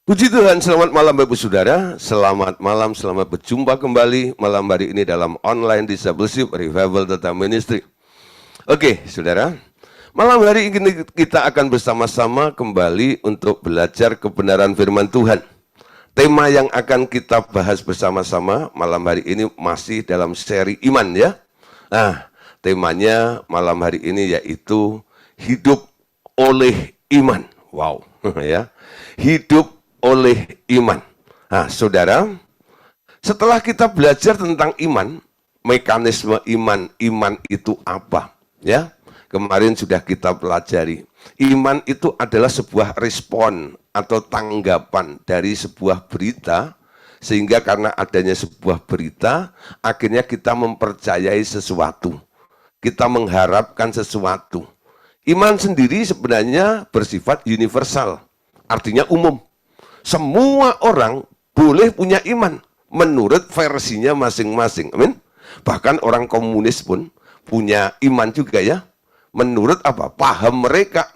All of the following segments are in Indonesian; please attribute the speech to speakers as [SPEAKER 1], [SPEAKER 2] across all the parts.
[SPEAKER 1] Puji Tuhan, selamat malam Bapak Saudara. Selamat malam, selamat berjumpa kembali malam hari ini dalam online discipleship revival data ministry. Oke, Saudara, malam hari ini kita akan bersama-sama kembali untuk belajar kebenaran firman Tuhan. Tema yang akan kita bahas bersama-sama malam hari ini masih dalam seri iman ya. Nah, temanya malam hari ini yaitu hidup oleh iman. Wow, ya. Hidup oleh iman. Nah, Saudara, setelah kita belajar tentang iman, mekanisme iman, iman itu apa? Ya, kemarin sudah kita pelajari. Iman itu adalah sebuah respon atau tanggapan dari sebuah berita, sehingga karena adanya sebuah berita, akhirnya kita mempercayai sesuatu. Kita mengharapkan sesuatu. Iman sendiri sebenarnya bersifat universal, artinya umum. Semua orang boleh punya iman menurut versinya masing-masing. Amin. Bahkan orang komunis pun punya iman juga ya. Menurut apa? Paham mereka.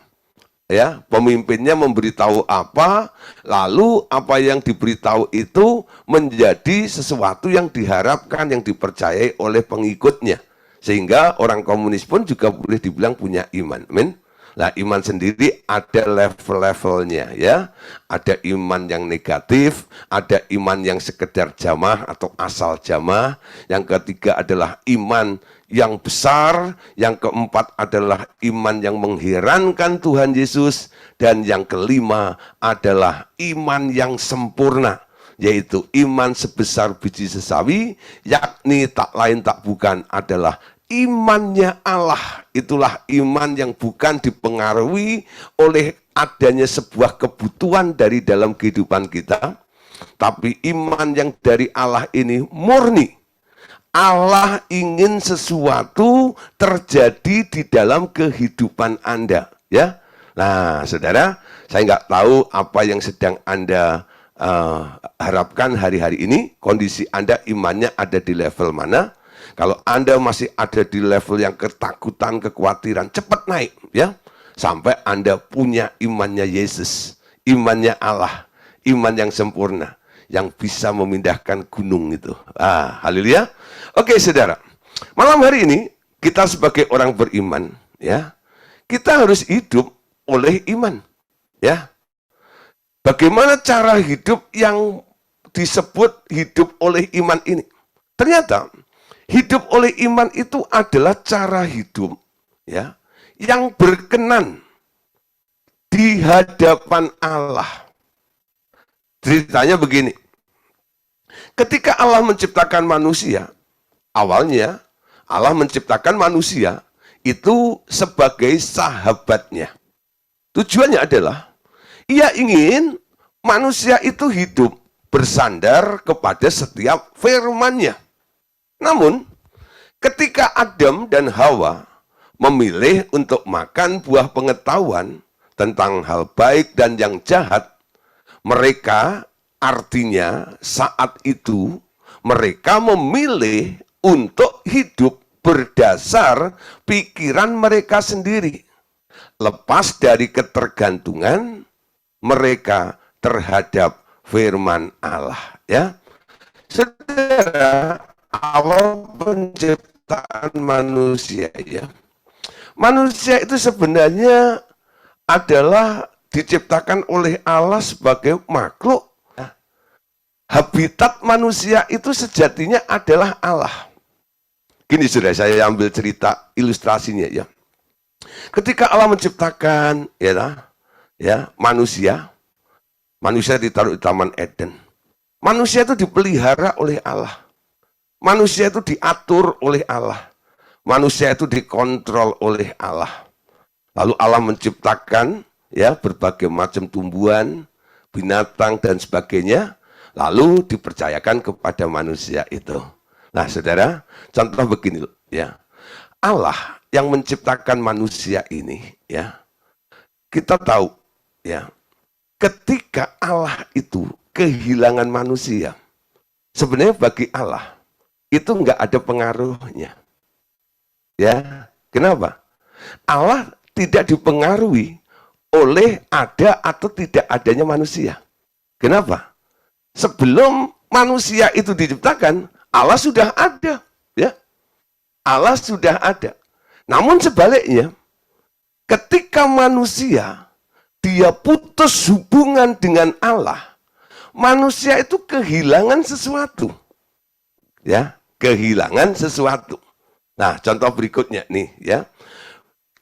[SPEAKER 1] Ya, pemimpinnya memberitahu apa, lalu apa yang diberitahu itu menjadi sesuatu yang diharapkan, yang dipercayai oleh pengikutnya. Sehingga orang komunis pun juga boleh dibilang punya iman. Amin. Nah, iman sendiri ada level-levelnya ya. Ada iman yang negatif, ada iman yang sekedar jamaah atau asal jamaah. Yang ketiga adalah iman yang besar, yang keempat adalah iman yang mengherankan Tuhan Yesus, dan yang kelima adalah iman yang sempurna, yaitu iman sebesar biji sesawi, yakni tak lain tak bukan adalah imannya Allah. Itulah iman yang bukan dipengaruhi oleh adanya sebuah kebutuhan dari dalam kehidupan kita, tapi iman yang dari Allah ini murni. Allah ingin sesuatu terjadi di dalam kehidupan Anda, ya. Nah, Saudara, saya nggak tahu apa yang sedang Anda harapkan hari-hari ini. Kondisi Anda imannya ada di level mana? Kalau Anda masih ada di level yang ketakutan, kekhawatiran, cepat naik ya. Sampai Anda punya imannya Yesus, imannya Allah, iman yang sempurna, yang bisa memindahkan gunung itu. Haleluya. Oke, Saudara. Malam hari ini kita sebagai orang beriman ya, kita harus hidup oleh iman ya. Bagaimana cara hidup yang disebut hidup oleh iman ini? Ternyata hidup oleh iman itu adalah cara hidup ya yang berkenan di hadapan Allah. Ceritanya begini. Ketika Allah menciptakan manusia, awalnya Allah menciptakan manusia itu sebagai sahabatnya. Tujuannya adalah ia ingin manusia itu hidup bersandar kepada setiap firman-Nya. Namun, ketika Adam dan Hawa memilih untuk makan buah pengetahuan tentang hal baik dan yang jahat, mereka artinya saat itu mereka memilih untuk hidup berdasar pikiran mereka sendiri, lepas dari ketergantungan mereka terhadap firman Allah. Ya, Saudara, awal penciptaan manusia ya. Manusia itu sebenarnya adalah diciptakan oleh Allah sebagai makhluk. Habitat manusia itu sejatinya adalah Allah. Gini sudah saya ambil cerita ilustrasinya ya. Ketika Allah menciptakan manusia ditaruh di Taman Eden. Manusia itu dipelihara oleh Allah. Manusia itu diatur oleh Allah. Manusia itu dikontrol oleh Allah. Lalu Allah menciptakan ya berbagai macam tumbuhan, binatang dan sebagainya, lalu dipercayakan kepada manusia itu. Nah, Saudara, contoh begini ya. Allah yang menciptakan manusia ini ya. Kita tahu ya, ketika Allah itu kehilangan manusia, sebenarnya bagi Allah itu enggak ada pengaruhnya. Ya, kenapa? Allah tidak dipengaruhi oleh ada atau tidak adanya manusia. Kenapa? Sebelum manusia itu diciptakan, Allah sudah ada, ya. Allah sudah ada. Namun sebaliknya, ketika manusia dia putus hubungan dengan Allah, manusia itu kehilangan sesuatu. Ya, kehilangan sesuatu. Nah, contoh berikutnya nih, ya.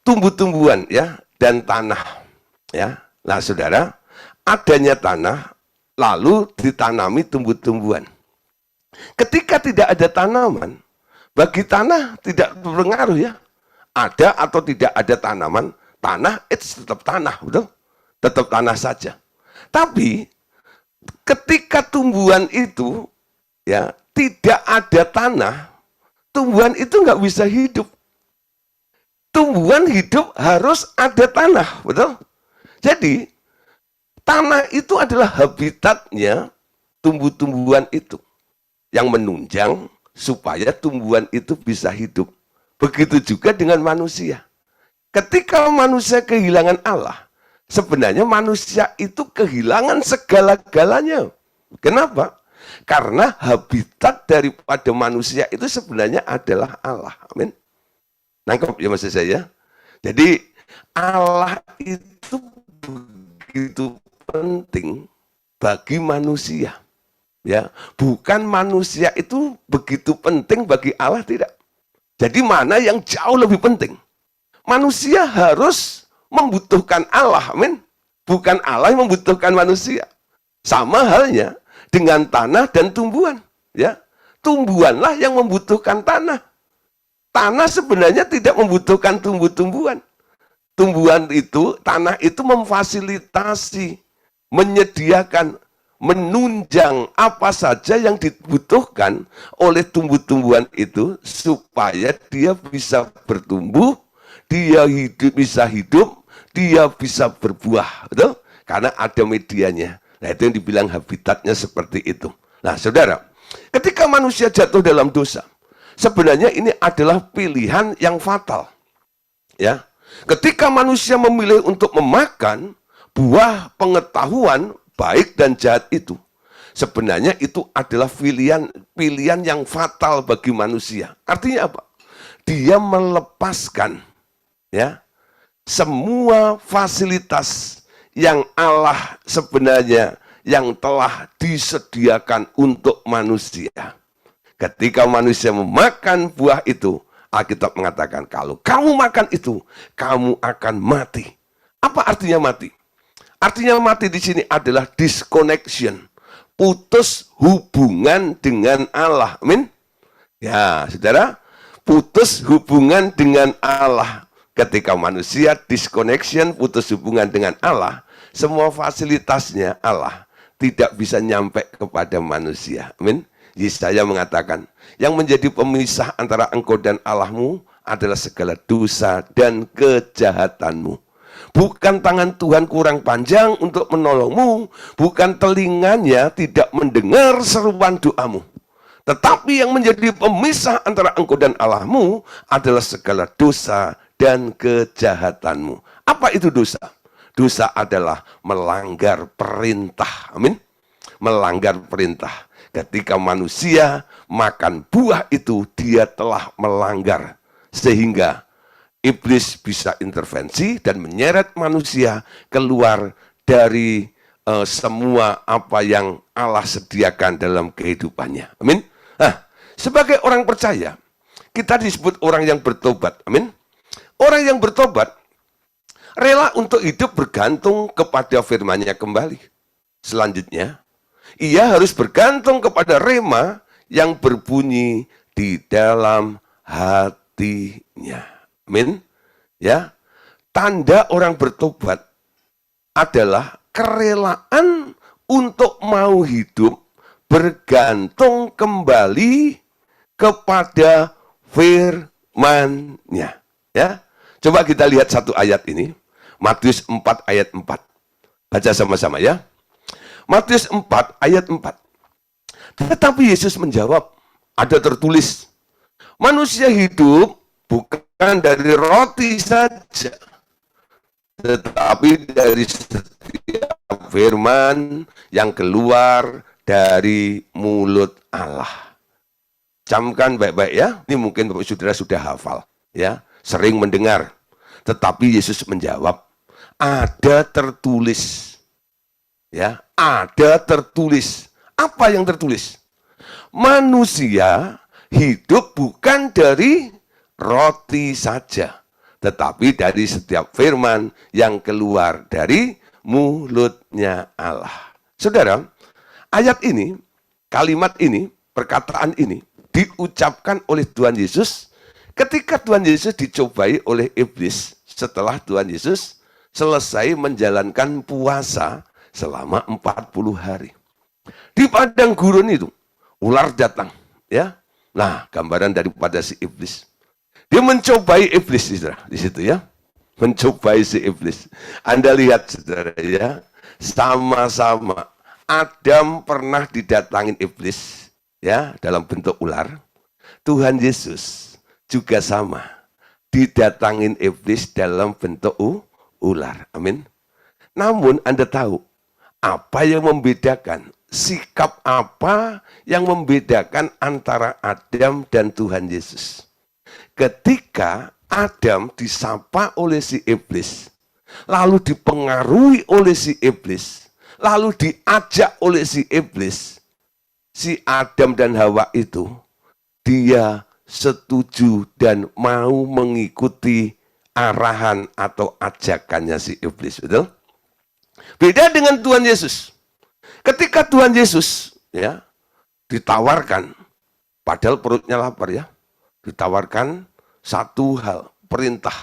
[SPEAKER 1] Tumbuh-tumbuhan, ya, dan tanah, ya. Nah, Saudara, adanya tanah lalu ditanami tumbuh-tumbuhan. Ketika tidak ada tanaman, bagi tanah tidak berpengaruh, ya. Ada atau tidak ada tanaman, tanah itu tetap tanah, betul? Tetap tanah saja. Tapi ketika tumbuhan itu, ya, tidak ada tanah, tumbuhan itu nggak bisa hidup. Tumbuhan hidup harus ada tanah, betul? Jadi tanah itu adalah habitatnya tumbuh-tumbuhan itu yang menunjang supaya tumbuhan itu bisa hidup. Begitu juga dengan manusia. Ketika manusia kehilangan Allah, sebenarnya manusia itu kehilangan segala-galanya. Kenapa? Karena habitat daripada manusia itu sebenarnya adalah Allah. Amin. Nangkep ya maksud saya? Jadi Allah itu begitu penting bagi manusia, ya. Bukan manusia itu begitu penting bagi Allah, tidak. Jadi mana yang jauh lebih penting? Manusia harus membutuhkan Allah, amin. Bukan Allah yang membutuhkan manusia. Sama halnya dengan tanah dan tumbuhan, ya. Tumbuhanlah yang membutuhkan tanah. Tanah sebenarnya tidak membutuhkan tumbuh-tumbuhan. Tumbuhan itu, tanah itu memfasilitasi, menyediakan, menunjang apa saja yang dibutuhkan oleh tumbuh-tumbuhan itu supaya dia bisa bertumbuh, dia bisa hidup, dia bisa berbuah, betul? Karena ada medianya. Nah, itu yang dibilang habitatnya seperti itu. Nah, Saudara, ketika manusia jatuh dalam dosa, sebenarnya ini adalah pilihan yang fatal. Ya. Ketika manusia memilih untuk memakan buah pengetahuan baik dan jahat itu, sebenarnya itu adalah pilihan yang fatal bagi manusia. Artinya apa? Dia melepaskan, ya, semua fasilitas yang Allah sebenarnya yang telah disediakan untuk manusia. Ketika manusia memakan buah itu, Alkitab mengatakan, kalau kamu makan itu, kamu akan mati. Apa artinya mati? Artinya mati di sini adalah disconnection, putus hubungan dengan Allah. Amin. Ya, Saudara, putus hubungan dengan Allah. Ketika manusia disconnection, putus hubungan dengan Allah, semua fasilitasnya Allah tidak bisa nyampe kepada manusia. Amin. Yesaya mengatakan, yang menjadi pemisah antara engkau dan Allahmu adalah segala dosa dan kejahatanmu. Bukan tangan Tuhan kurang panjang untuk menolongmu, bukan telinganya tidak mendengar seruan doamu. Tetapi yang menjadi pemisah antara engkau dan Allahmu adalah segala dosa dan kejahatanmu. Apa itu dosa? Dosa adalah melanggar perintah. Amin. Melanggar perintah. Ketika manusia makan buah itu, dia telah melanggar. Sehingga iblis bisa intervensi dan menyeret manusia keluar dari semua apa yang Allah sediakan dalam kehidupannya. Amin. Nah, sebagai orang percaya, kita disebut orang yang bertobat. Amin. Orang yang bertobat rela untuk hidup bergantung kepada firman-Nya kembali. Selanjutnya, ia harus bergantung kepada rema yang berbunyi di dalam hatinya. Amin. Ya. Tanda orang bertobat adalah kerelaan untuk mau hidup bergantung kembali kepada firman-Nya. Ya. Coba kita lihat satu ayat ini. Matius 4 ayat 4. Baca sama-sama ya. Matius 4 ayat 4. Tetapi Yesus menjawab, ada tertulis, manusia hidup bukan dari roti saja, tetapi dari setiap firman yang keluar dari mulut Allah. Camkan baik-baik ya. Ini mungkin Bapak Saudara sudah hafal ya, sering mendengar. Tetapi Yesus menjawab, ada tertulis. Ya, ada tertulis. Apa yang tertulis? Manusia hidup bukan dari roti saja, tetapi dari setiap firman yang keluar dari mulutnya Allah. Saudara, ayat ini, kalimat ini, perkataan ini diucapkan oleh Tuhan Yesus ketika Tuhan Yesus dicobai oleh iblis setelah Tuhan Yesus selesai menjalankan puasa selama 40 hari. Di padang gurun itu, ular datang, ya. Nah, gambaran daripada si iblis. Dia mencobai iblis, saudara, di situ ya. Mencobai si iblis. Anda lihat, saudara, ya. Sama-sama Adam pernah didatangin iblis, ya, dalam bentuk ular. Tuhan Yesus juga sama, didatangin iblis dalam bentuk ular. Amin. Namun Anda tahu, apa yang membedakan? Sikap apa yang membedakan antara Adam dan Tuhan Yesus? Ketika Adam disapa oleh si iblis, lalu dipengaruhi oleh si iblis, lalu diajak oleh si iblis, si Adam dan Hawa itu, dia setuju dan mau mengikuti arahan atau ajakannya si iblis, betul? Beda dengan Tuhan Yesus. Ketika Tuhan Yesus ya ditawarkan, padahal perutnya lapar ya, ditawarkan satu hal, perintah,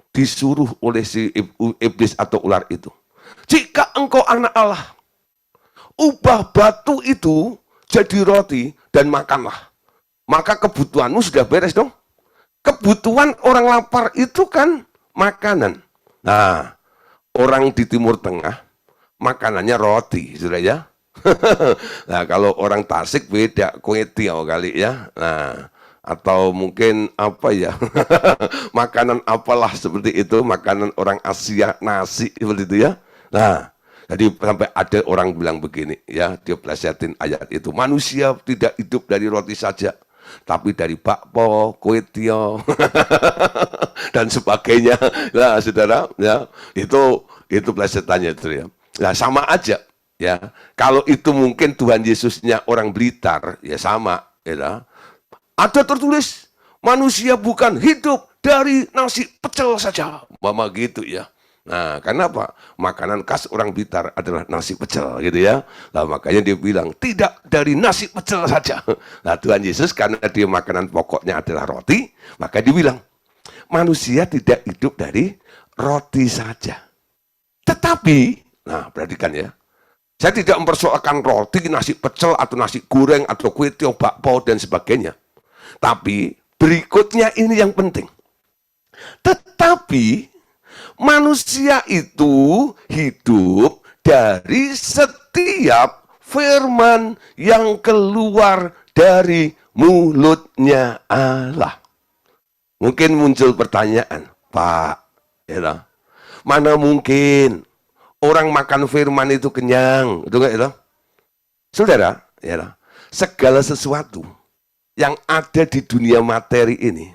[SPEAKER 1] disuruh oleh si iblis atau ular itu. Jika engkau anak Allah, ubah batu itu jadi roti dan makanlah. Maka kebutuhanmu sudah beres dong. Kebutuhan orang lapar itu kan makanan. Nah, orang di Timur Tengah, makanannya roti, sudah ya. Nah, kalau orang Tasik beda, kue tiaw kali ya. Nah, atau mungkin apa ya, makanan apalah seperti itu, makanan orang Asia, nasi seperti itu ya. Nah, jadi sampai ada orang bilang begini ya, dia plesetin ayat itu, manusia tidak hidup dari roti saja, tapi dari bakpo, kue tiaw, dan sebagainya. Nah, saudara, ya itu plesetannya itu ya. Nah, sama aja ya. Kalau itu mungkin Tuhan Yesusnya orang Blitar, ya sama, ya. Ada tertulis, manusia bukan hidup dari nasi pecel saja. Mama gitu ya. Nah, karena apa? Makanan khas orang Blitar adalah nasi pecel gitu ya. Nah, makanya dia bilang, tidak dari nasi pecel saja. Nah, Tuhan Yesus karena dia makanan pokoknya adalah roti, maka dia bilang, manusia tidak hidup dari roti saja. Tetapi, nah perhatikan ya, saya tidak mempersoalkan roti, nasi pecel, atau nasi goreng, atau kue tiaw, bakpo, dan sebagainya. Tapi berikutnya ini yang penting. Tetapi manusia itu hidup dari setiap firman yang keluar dari mulutnya Allah. Mungkin muncul pertanyaan, Pak, ya, mana mungkin orang makan firman itu kenyang, itu enggak itu? Saudara, ya, segala sesuatu yang ada di dunia materi ini,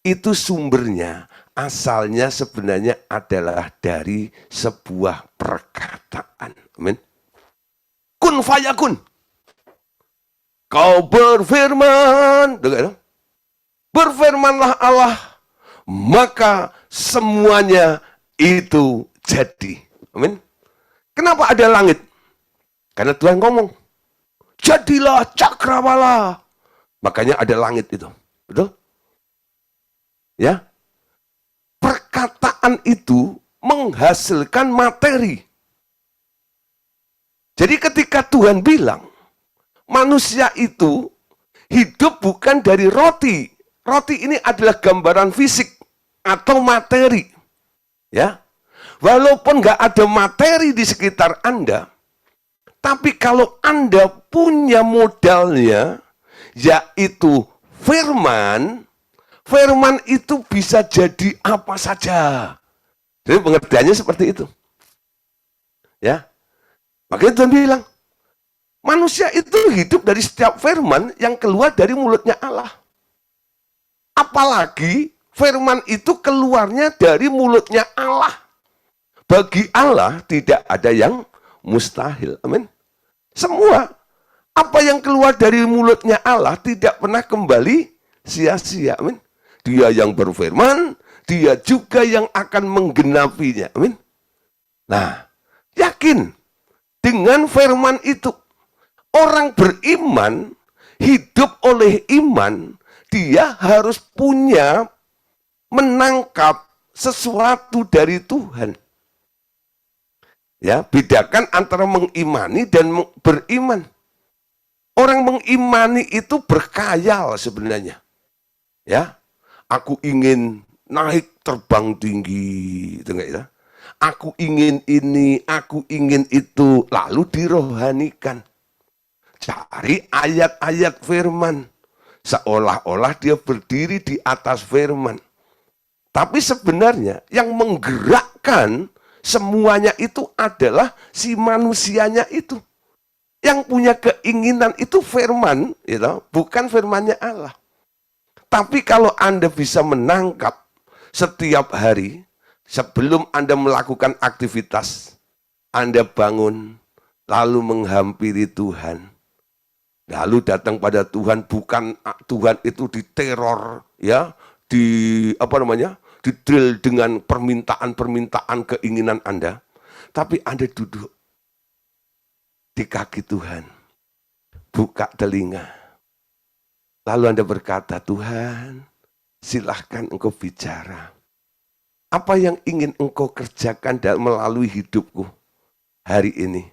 [SPEAKER 1] itu sumbernya, asalnya sebenarnya adalah dari sebuah perkataan. Amin. Kun fayakun. Kau berfirman, berfirmanlah Allah, maka semuanya itu jadi. Amin. Kenapa ada langit? Karena Tuhan ngomong, jadilah cakrawala. Makanya ada langit itu. Betul? Ya. Perkataan itu menghasilkan materi. Jadi ketika Tuhan bilang, manusia itu hidup bukan dari roti. Roti ini adalah gambaran fisik atau materi. Ya. Walaupun nggak ada materi di sekitar Anda, tapi kalau Anda punya modalnya, yaitu firman, firman itu bisa jadi apa saja. Jadi pengertiannya seperti itu. Ya. Makanya Tuhan bilang, manusia itu hidup dari setiap firman yang keluar dari mulutnya Allah. Apalagi firman itu keluarnya dari mulutnya Allah. Bagi Allah tidak ada yang mustahil. Amin. Semua apa yang keluar dari mulutnya Allah tidak pernah kembali sia-sia. Amin. Dia yang berfirman, dia juga yang akan menggenapinya. Amin. Nah, yakin dengan firman itu. Orang beriman, hidup oleh iman, dia harus punya menangkap sesuatu dari Tuhan. Ya, bedakan antara mengimani dan beriman. Orang mengimani itu berkhayal sebenarnya. Ya, aku ingin naik terbang tinggi, gitu enggak ya? Aku ingin ini, aku ingin itu, lalu dirohanikan. Cari ayat-ayat firman. Seolah-olah dia berdiri di atas firman. Tapi sebenarnya yang menggerakkan semuanya itu adalah si manusianya itu. Yang punya keinginan itu firman, gitu, bukan firmannya Allah. Tapi kalau Anda bisa menangkap setiap hari, sebelum Anda melakukan aktivitas, Anda bangun, lalu menghampiri Tuhan. Lalu datang pada Tuhan, bukan Tuhan itu diteror, ya, didrill dengan permintaan-permintaan keinginan Anda, tapi Anda duduk di kaki Tuhan, buka telinga, lalu Anda berkata, Tuhan, silahkan Engkau bicara. Apa yang ingin Engkau kerjakan melalui hidupku hari ini?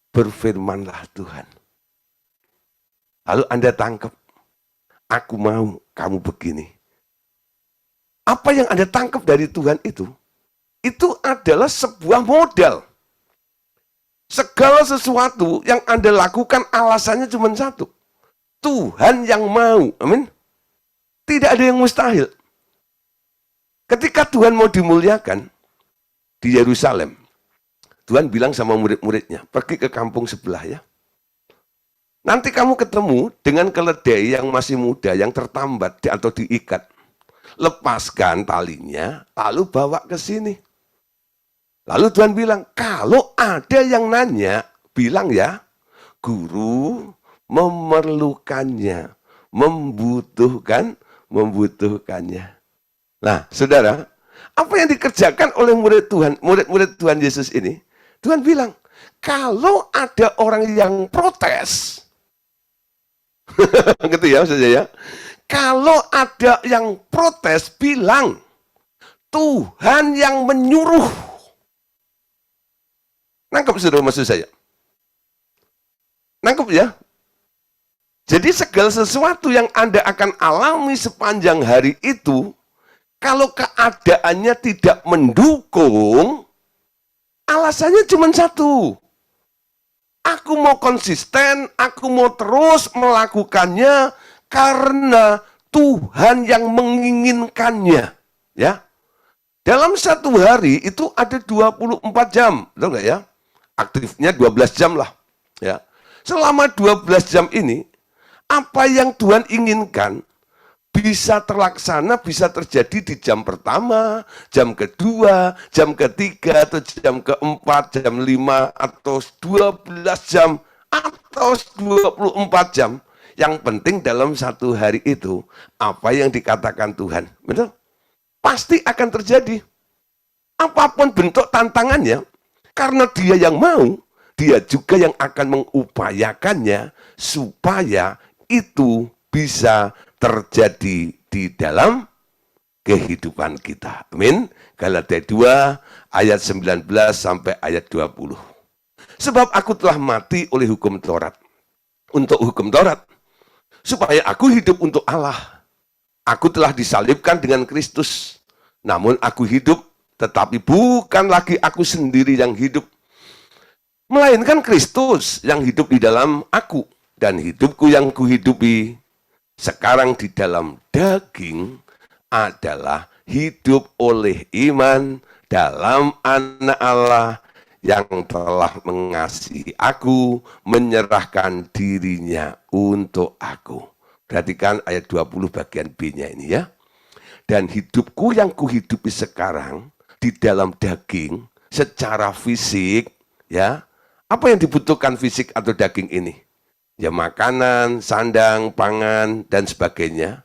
[SPEAKER 1] Berfirmanlah Tuhan. Lalu Anda tangkap, aku mau kamu begini. Apa yang Anda tangkap dari Tuhan itu adalah sebuah modal. Segala sesuatu yang Anda lakukan alasannya cuma satu. Tuhan yang mau, amin. Tidak ada yang mustahil. Ketika Tuhan mau dimuliakan di Yerusalem, Tuhan bilang sama murid-muridnya, pergi ke kampung sebelah ya. Nanti kamu ketemu dengan keledai yang masih muda, yang tertambat atau diikat. Lepaskan talinya, lalu bawa ke sini. Lalu Tuhan bilang, kalau ada yang nanya, bilang ya, guru memerlukannya, membutuhkannya. Nah, saudara, apa yang dikerjakan oleh murid-murid Tuhan Yesus ini? Tuhan bilang, kalau ada orang yang protes, gitu ya maksudnya ya. Kalau ada yang protes, bilang Tuhan yang menyuruh. Nangkep saudara maksud saya? Nangkep ya? Jadi segala sesuatu yang Anda akan alami sepanjang hari itu, kalau keadaannya tidak mendukung, alasannya cuma satu. Aku mau konsisten, aku mau terus melakukannya karena Tuhan yang menginginkannya. Ya. Dalam satu hari itu ada 24 jam, betul nggak ya? Aktifnya 12 jam lah. Ya. Selama 12 jam ini, apa yang Tuhan inginkan bisa terlaksana, bisa terjadi di jam pertama, jam kedua, jam ketiga, atau jam keempat, jam 5, atau 12 jam, atau 24 jam. Yang penting dalam satu hari itu, apa yang dikatakan Tuhan, betul? Pasti akan terjadi. Apapun bentuk tantangannya, karena dia yang mau, dia juga yang akan mengupayakannya, supaya itu bisa terjadi di dalam kehidupan kita. Amin. Galatia 2 ayat 19 sampai ayat 20. Sebab aku telah mati oleh hukum Taurat. Untuk hukum Taurat. Supaya aku hidup untuk Allah. Aku telah disalibkan dengan Kristus. Namun aku hidup, tetapi bukan lagi aku sendiri yang hidup. Melainkan Kristus yang hidup di dalam aku. Dan hidupku yang kuhidupi sekarang di dalam daging adalah hidup oleh iman dalam Anak Allah yang telah mengasihi aku, menyerahkan dirinya untuk aku. Perhatikan ayat 20 bagian B-nya ini ya. Dan hidupku yang kuhidupi sekarang di dalam daging secara fisik ya. Apa yang dibutuhkan fisik atau daging ini? Ya makanan, sandang, pangan dan sebagainya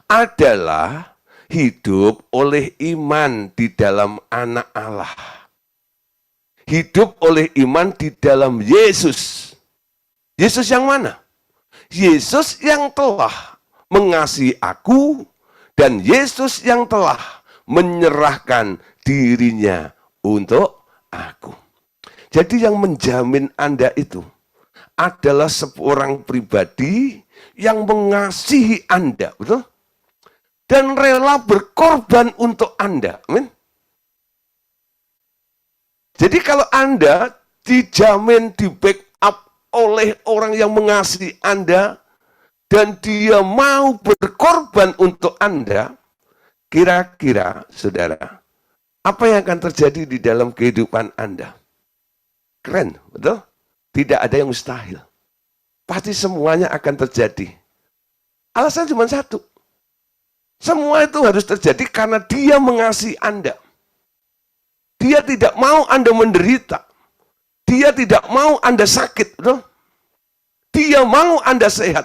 [SPEAKER 1] adalah hidup oleh iman di dalam Anak Allah. Hidup oleh iman di dalam Yesus. Yesus yang mana? Yesus yang telah mengasihi aku dan Yesus yang telah menyerahkan dirinya untuk aku. Jadi yang menjamin Anda itu adalah seorang pribadi yang mengasihi Anda, betul? Dan rela berkorban untuk Anda. Amin. Jadi kalau Anda dijamin di backup oleh orang yang mengasihi Anda dan dia mau berkorban untuk Anda, kira-kira saudara, apa yang akan terjadi di dalam kehidupan Anda? Keren, betul? Tidak ada yang mustahil. Pasti semuanya akan terjadi. Alasan cuma satu. Semua itu harus terjadi karena dia mengasihi Anda. Dia tidak mau Anda menderita. Dia tidak mau Anda sakit. Betul? Dia mau Anda sehat.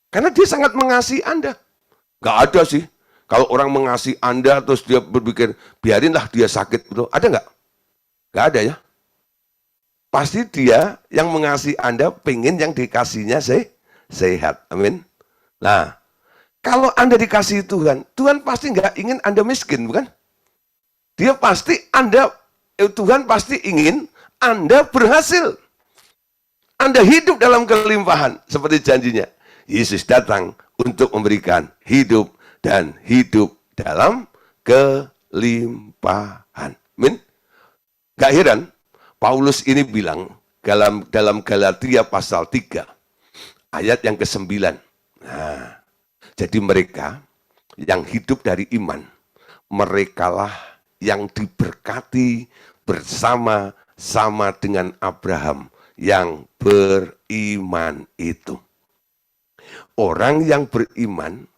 [SPEAKER 1] Karena dia sangat mengasihi Anda. Gak ada sih. Kalau orang mengasihi Anda terus dia berpikir, biarinlah dia sakit. Betul? Ada nggak? Gak ada ya. Pasti dia yang mengasihi Anda pengen yang dikasihnya sehat. Amin. Nah, kalau Anda dikasihi Tuhan, Tuhan pasti nggak ingin Anda miskin, bukan? Dia pasti Tuhan pasti ingin Anda berhasil. Anda hidup dalam kelimpahan seperti janjinya. Yesus datang untuk memberikan hidup dan hidup dalam kelimpahan. Amin. Gak heran, Paulus ini bilang dalam Galatia pasal 3, ayat yang ke-9. Nah, jadi mereka yang hidup dari iman, merekalah yang diberkati bersama-sama dengan Abraham yang beriman itu. Orang yang beriman,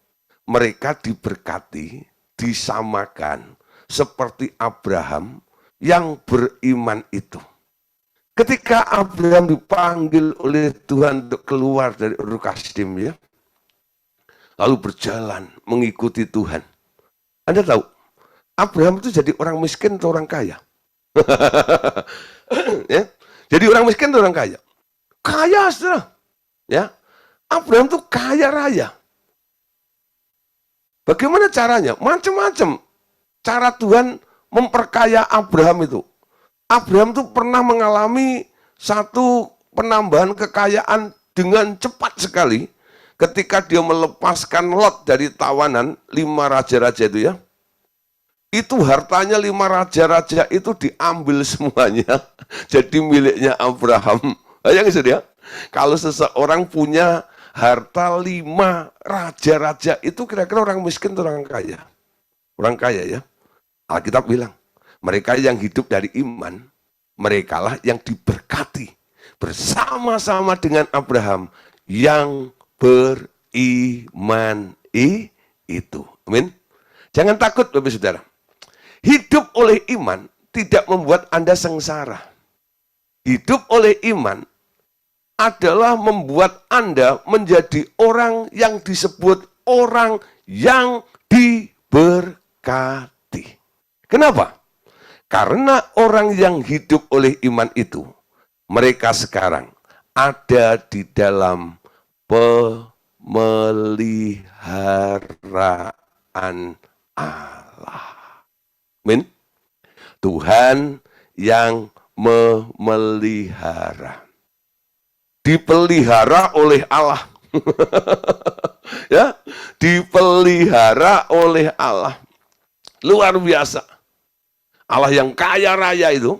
[SPEAKER 1] mereka diberkati, disamakan seperti Abraham yang beriman itu. Ketika Abraham dipanggil oleh Tuhan untuk keluar dari Ur Kasdim ya, lalu berjalan mengikuti Tuhan. Anda tahu, Abraham itu jadi orang miskin atau orang kaya? Ya, jadi orang miskin atau orang kaya? Kaya, saudara. Ya, Abraham itu kaya raya. Bagaimana caranya? Macam-macam cara Tuhan memperkaya Abraham itu. Abraham itu pernah mengalami satu penambahan kekayaan dengan cepat sekali ketika dia melepaskan Lot dari tawanan 5 raja-raja itu ya. Itu hartanya 5 raja-raja itu diambil semuanya jadi miliknya Abraham. Bayangin saudara, kalau seseorang punya harta 5 raja-raja itu kira-kira orang miskin atau orang kaya? Orang kaya ya. Alkitab bilang, mereka yang hidup dari iman, merekalah yang diberkati bersama-sama dengan Abraham yang beriman itu. Amin. Jangan takut Bapak Saudara. Hidup oleh iman tidak membuat Anda sengsara. Hidup oleh iman adalah membuat Anda menjadi orang yang disebut orang yang diberkati. Kenapa? Karena orang yang hidup oleh iman itu, mereka sekarang ada di dalam pemeliharaan Allah. Amin. Tuhan yang memelihara. Dipelihara oleh Allah. Ya, dipelihara oleh Allah. Luar biasa. Allah yang kaya raya itu,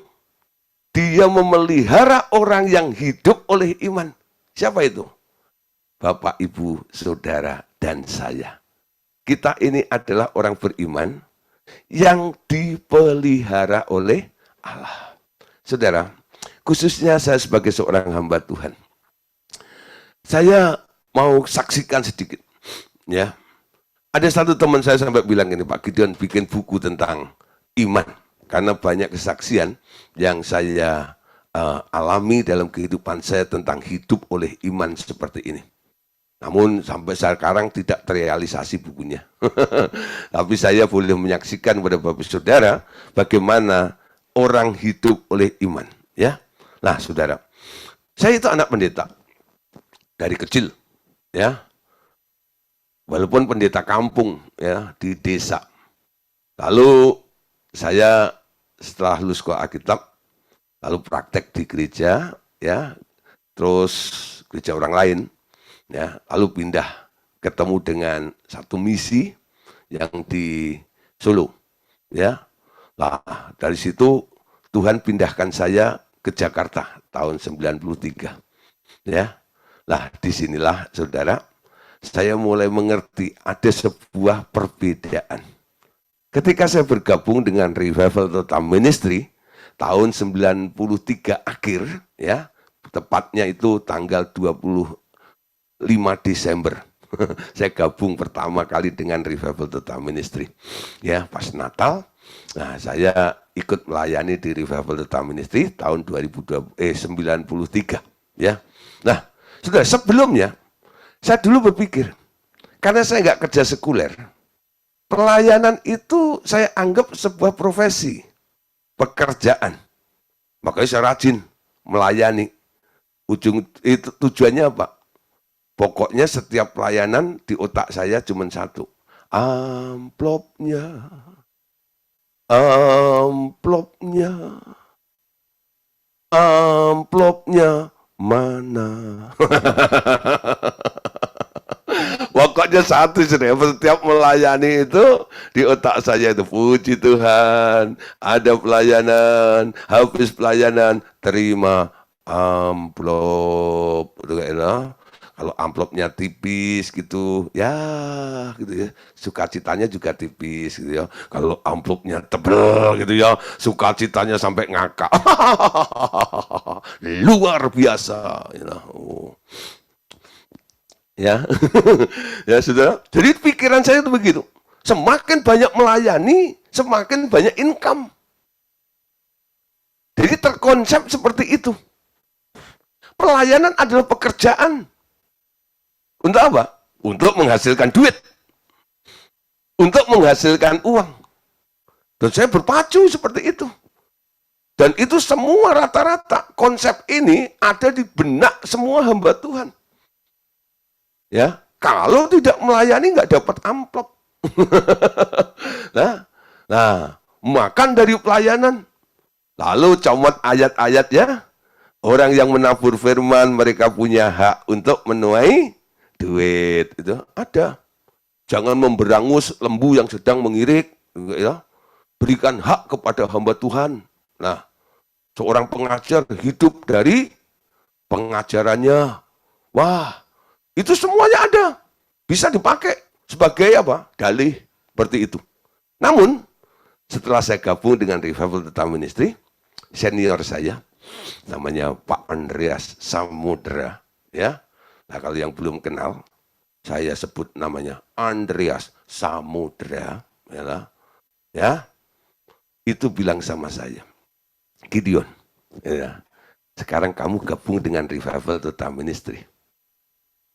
[SPEAKER 1] dia memelihara orang yang hidup oleh iman. Siapa itu? Bapak, Ibu, Saudara, dan saya. Kita ini adalah orang beriman yang dipelihara oleh Allah. saudara, khususnya saya sebagai seorang hamba Tuhan, saya mau saksikan sedikit, ya. Ada satu teman saya sampai bilang ini, Pak Gideon bikin buku tentang iman, karena banyak kesaksian yang saya alami dalam kehidupan saya tentang hidup oleh iman seperti ini. Namun sampai sekarang tidak terrealisasi bukunya. Tapi saya boleh menyaksikan kepada Bapak Saudara bagaimana orang hidup oleh iman. Ya, nah saudara, saya itu anak pendeta dari kecil, ya. Walaupun pendeta kampung, ya, di desa. Lalu saya setelah lulus sekolah Alkitab, lalu praktek di gereja, ya, terus gereja orang lain, ya, lalu pindah ketemu dengan satu misi yang di Solo, ya. Nah, dari situ Tuhan pindahkan saya ke Jakarta tahun 93, ya. Lah, disinilah saudara, saya mulai mengerti ada sebuah perbedaan. Ketika saya bergabung dengan Revival Total Ministry tahun 93 akhir, ya, tepatnya itu tanggal 25 Desember. Saya gabung pertama kali dengan Revival Total Ministry. Ya, pas Natal, nah saya ikut melayani di Revival Total Ministry tahun 93, ya. Nah, sudah sebelumnya saya dulu berpikir, karena saya nggak kerja sekuler, pelayanan itu saya anggap sebuah profesi, pekerjaan. Makanya saya rajin melayani. Ujung itu tujuannya apa? Pokoknya setiap pelayanan di otak saya cuma satu. Amplopnya. Amplopnya. Amplopnya mana? Pokoknya satu, setiap melayani itu di otak saya itu, puji Tuhan, ada pelayanan, habis pelayanan, terima amplop. Kalau amplopnya tipis gitu, ya gitu ya, sukacitanya juga tipis gitu ya. Kalau amplopnya tebal gitu ya, sukacitanya sampai ngakak. Luar biasa, you know. Ya, ya sudah. Jadi pikiran saya itu begitu. Semakin banyak melayani, semakin banyak income. Jadi terkonsep seperti itu. Pelayanan adalah pekerjaan. Untuk apa? Untuk menghasilkan duit. Untuk menghasilkan uang. Dan saya berpacu seperti itu. Dan itu semua rata-rata konsep ini ada di benak semua hamba Tuhan. Ya, kalau tidak melayani nggak dapat amplop. nah, makan dari pelayanan. Lalu comot ayat-ayatnya. Orang yang menabur firman mereka punya hak untuk menuai duit. Itu ada. Jangan memberangus lembu yang sedang mengirik. Ya. Berikan hak kepada hamba Tuhan. Nah, seorang pengajar hidup dari pengajarannya. Wah, itu semuanya ada. Bisa dipakai sebagai apa? Dalih. Seperti itu. Namun, setelah saya gabung dengan Revival Total Ministry, senior saya, namanya Pak Andreas Samudra. Ya. Nah, kalau yang belum kenal, saya sebut namanya Andreas Samudra. Ya. Itu bilang sama saya, Gideon, ya, sekarang kamu gabung dengan Revival Total Ministry.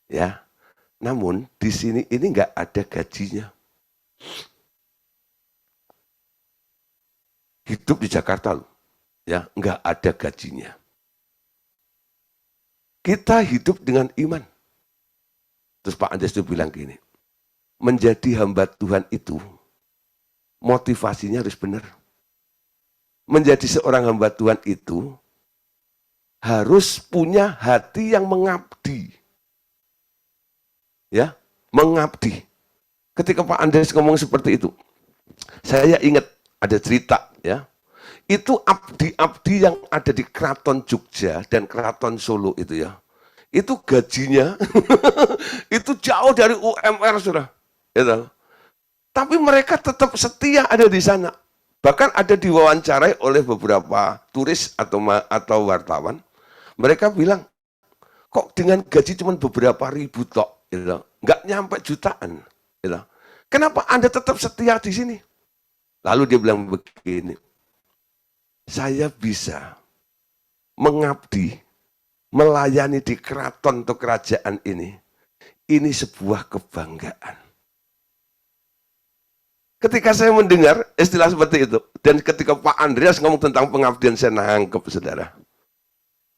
[SPEAKER 1] Ya. Namun di sini ini nggak ada gajinya. Hidup di Jakarta loh, ya, nggak ada gajinya. Kita hidup dengan iman. Terus Pak Andes itu bilang gini, menjadi hamba Tuhan itu motivasinya harus benar. Menjadi seorang hamba Tuhan itu harus punya hati yang mengabdi. Ya, mengabdi. Ketika Pak Andes ngomong seperti itu, saya ingat ada cerita, ya. Itu abdi-abdi yang ada di Keraton Jogja dan Keraton Solo itu ya. Itu gajinya itu jauh dari UMR sudah. Gitu. Tapi mereka tetap setia ada di sana. Bahkan ada diwawancarai oleh beberapa turis atau wartawan. Mereka bilang, kok dengan gaji cuma beberapa ribu tok, gitu. Nggak nyampe jutaan. Gitu. Kenapa Anda tetap setia di sini? Lalu dia bilang begini, saya bisa mengabdi, melayani di keraton atau kerajaan ini sebuah kebanggaan. Ketika saya mendengar istilah seperti itu, dan ketika Pak Andreas ngomong tentang pengabdian, saya nangkep, saudara.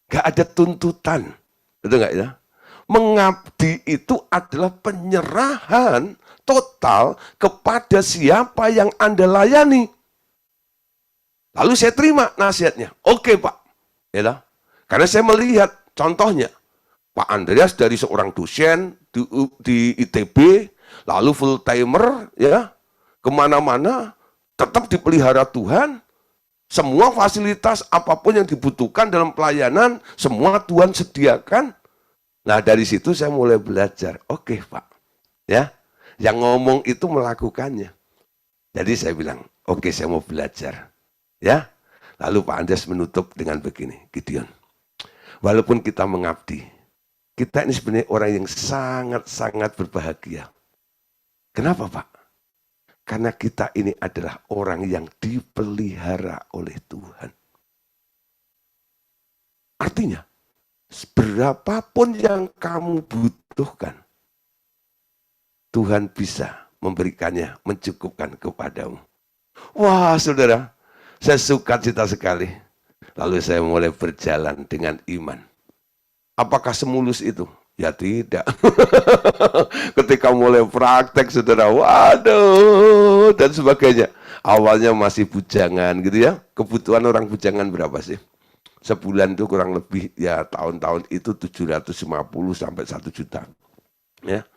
[SPEAKER 1] Gak ada tuntutan, betul nggak ya? Mengabdi itu adalah penyerahan total kepada siapa yang Anda layani. Lalu saya terima nasihatnya. Oke Pak, ya, karena saya melihat contohnya, Pak Andreas dari seorang dosen di ITB, lalu full timer, ya, kemana-mana, tetap dipelihara Tuhan, semua fasilitas apapun yang dibutuhkan dalam pelayanan, semua Tuhan sediakan. Nah dari situ saya mulai belajar, oke Pak, ya, yang ngomong itu melakukannya. Jadi saya bilang, oke saya mau belajar, ya. Lalu Pak Andreas menutup dengan begini, Gideon, walaupun kita mengabdi, kita ini sebenarnya orang yang sangat-sangat berbahagia. Kenapa Pak? Karena kita ini adalah orang yang dipelihara oleh Tuhan. Artinya, berapapun yang kamu butuhkan, Tuhan bisa memberikannya, mencukupkan kepadamu. Wah saudara, saya suka cita sekali. Lalu saya mulai berjalan dengan iman. Apakah semulus itu? Ya tidak. Ketika mulai praktek, saudara, waduh, dan sebagainya. Awalnya masih bujangan gitu ya. Kebutuhan orang bujangan berapa sih? Sebulan itu kurang lebih, ya tahun-tahun itu 750 sampai 1 juta. Ya,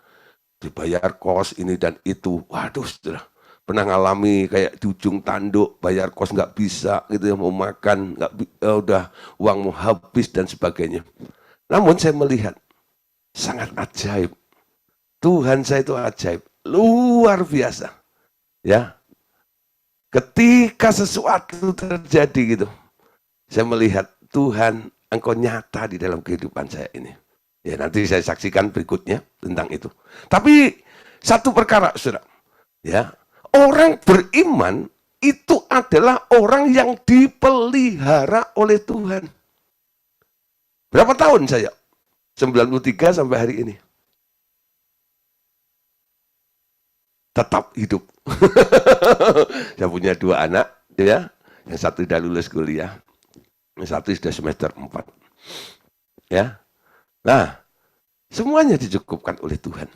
[SPEAKER 1] dibayar kos ini dan itu. Waduh, saudara. Pernah ngalami kayak di ujung tanduk, bayar kos nggak bisa gitu ya, mau makan, udah uang mau habis dan sebagainya. Namun saya melihat, sangat ajaib. Tuhan saya itu ajaib, luar biasa. Ya, ketika sesuatu terjadi gitu, saya melihat Tuhan, Engkau nyata di dalam kehidupan saya ini. Ya, nanti saya saksikan berikutnya tentang itu. Tapi satu perkara, saudara, ya, orang beriman itu adalah orang yang dipelihara oleh Tuhan. Berapa tahun saya? 93 sampai hari ini. Tetap hidup. Saya punya 2 anak, ya. Yang satu sudah lulus kuliah, yang satu sudah semester 4. Ya. Nah, semuanya dicukupkan oleh Tuhan.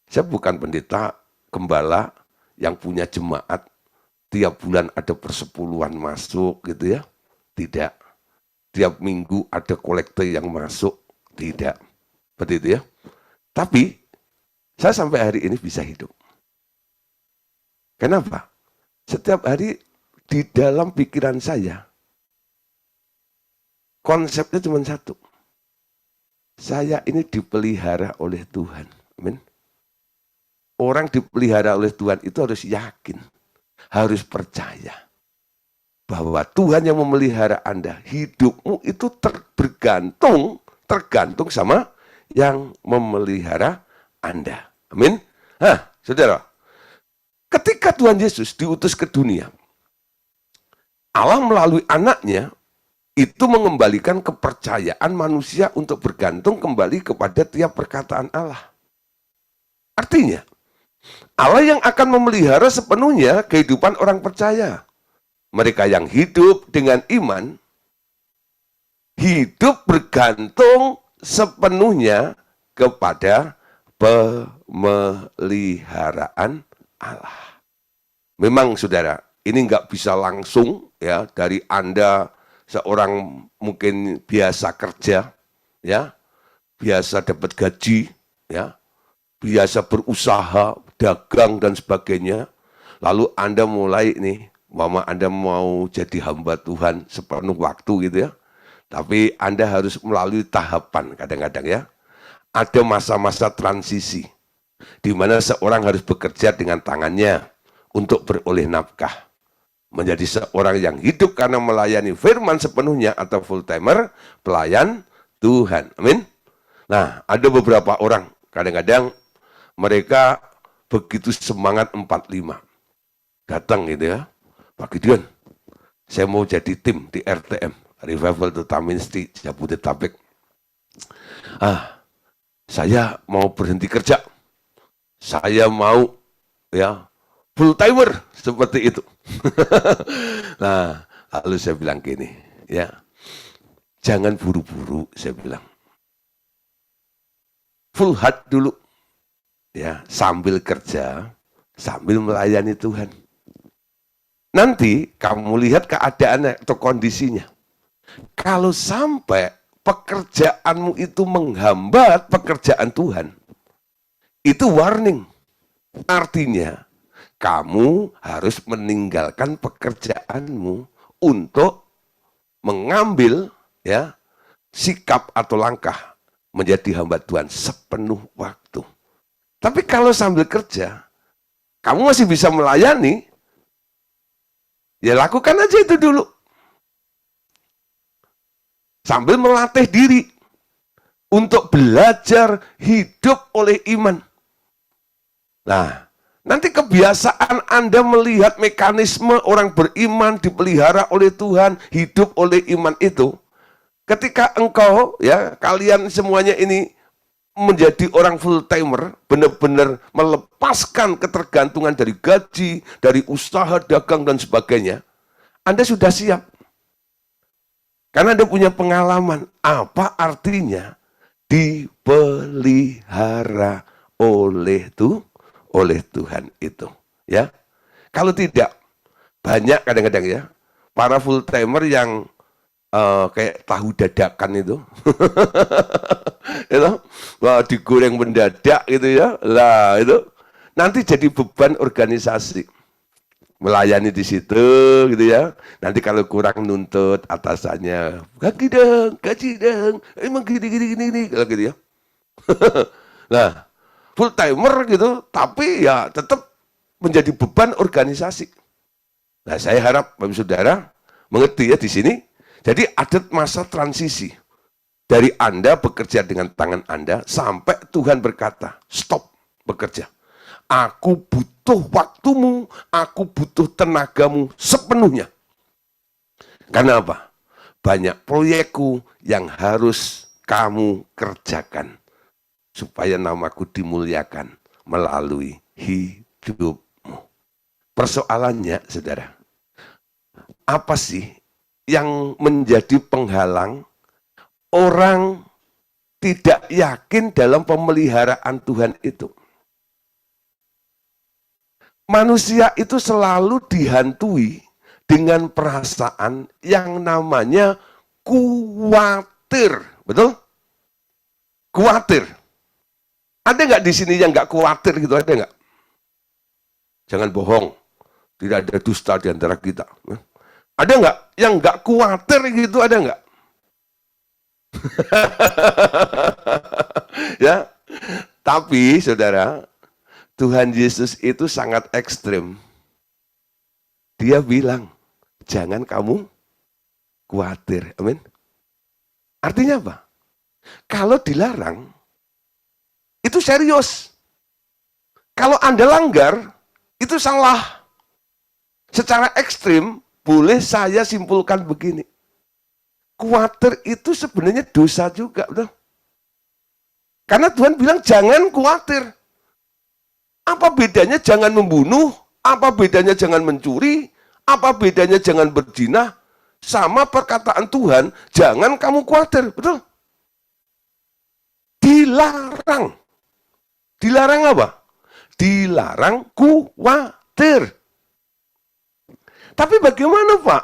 [SPEAKER 1] Saya bukan pendeta, gembala yang punya jemaat, tiap bulan ada persepuluhan masuk gitu ya. Tidak. Tiap minggu ada kolektor yang masuk. Tidak. Seperti itu ya. Tapi, saya sampai hari ini bisa hidup. Kenapa? Setiap hari di dalam pikiran saya, konsepnya cuma satu. Saya ini dipelihara oleh Tuhan. Amin. Orang dipelihara oleh Tuhan itu harus yakin, harus percaya bahwa Tuhan yang memelihara Anda. Hidupmu itu tergantung sama yang memelihara Anda. Amin. Nah, saudara, ketika Tuhan Yesus diutus ke dunia, Allah melalui anaknya itu mengembalikan kepercayaan manusia untuk bergantung kembali kepada tiap perkataan Allah. Artinya, Allah yang akan memelihara sepenuhnya kehidupan orang percaya. Mereka yang hidup dengan iman, hidup bergantung sepenuhnya kepada pemeliharaan Allah. Memang saudara, ini nggak bisa langsung ya dari Anda seorang mungkin biasa kerja, ya, biasa dapat gaji, ya, biasa berusaha, dagang dan sebagainya. Lalu Anda mulai nih, Anda mau jadi hamba Tuhan sepenuh waktu gitu ya. Tapi Anda harus melalui tahapan kadang-kadang ya. Ada masa-masa transisi, di mana seorang harus bekerja dengan tangannya untuk beroleh nafkah. menjadi seorang yang hidup karena melayani firman sepenuhnya atau full timer, pelayan Tuhan. Amin. Nah, ada beberapa orang, kadang-kadang mereka begitu semangat 45. Datang gitu ya, Pak Gideon, saya mau jadi tim di RTM, Revival Total Ministry Jabodetabek. Saya mau berhenti kerja. Saya mau ya full timer seperti itu. Nah, lalu saya bilang gini, ya, jangan buru-buru, saya bilang. Full heart dulu, ya, sambil kerja, sambil melayani Tuhan. Nanti kamu lihat keadaannya atau kondisinya. Kalau sampai pekerjaanmu itu menghambat pekerjaan Tuhan, itu warning. Artinya, kamu harus meninggalkan pekerjaanmu untuk mengambil ya sikap atau langkah menjadi hamba Tuhan sepenuh waktu. Tapi kalau sambil kerja, kamu masih bisa melayani, ya lakukan aja itu dulu. Sambil melatih diri untuk belajar hidup oleh iman. Nah, nanti kebiasaan Anda melihat mekanisme orang beriman dipelihara oleh Tuhan, hidup oleh iman itu, ketika engkau, ya, kalian semuanya ini menjadi orang full timer, benar-benar melepaskan ketergantungan dari gaji, dari usaha, dagang, dan sebagainya, Anda sudah siap. Karena Anda punya pengalaman, apa artinya dipelihara oleh Tuhan itu, ya. Kalau tidak, banyak kadang-kadang ya, para full timer yang kayak tahu dadakan itu, itu, wah, digoreng mendadak gitu ya, lah itu nanti jadi beban organisasi, melayani di situ gitu ya. Nanti kalau kurang nuntut atasannya, gaji dong, emang gini, kalau gitu ya. Nah, full timer gitu, tapi ya tetap menjadi beban organisasi. Nah, saya harap Bapak Saudara mengerti ya di sini. Jadi ada masa transisi dari Anda bekerja dengan tangan Anda sampai Tuhan berkata, stop bekerja. Aku butuh waktumu, aku butuh tenagamu sepenuhnya. Karena apa? Banyak proyekku yang harus kamu kerjakan supaya namaku dimuliakan melalui hidupmu. Persoalannya, saudara, apa sih yang menjadi penghalang orang tidak yakin dalam pemeliharaan Tuhan itu? Manusia itu selalu dihantui dengan perasaan yang namanya khawatir. Betul? Khawatir. Ada nggak di sini yang nggak khawatir gitu? Ada nggak? Jangan bohong. Tidak ada dusta di antara kita. Ada nggak yang nggak khawatir gitu? Ada nggak? Ya. Tapi, saudara, Tuhan Yesus itu sangat ekstrim. Dia bilang, jangan kamu khawatir. Amin. Artinya apa? Kalau dilarang, itu serius. Kalau Anda langgar, itu salah. Secara ekstrim, boleh saya simpulkan begini. Khawatir itu sebenarnya dosa juga. Betul? Karena Tuhan bilang, jangan khawatir. Apa bedanya jangan membunuh? Apa bedanya jangan mencuri? Apa bedanya jangan berzina? Sama perkataan Tuhan, jangan kamu khawatir. Betul? Dilarang. Dilarang apa? Dilarang khawatir. Tapi bagaimana, Pak?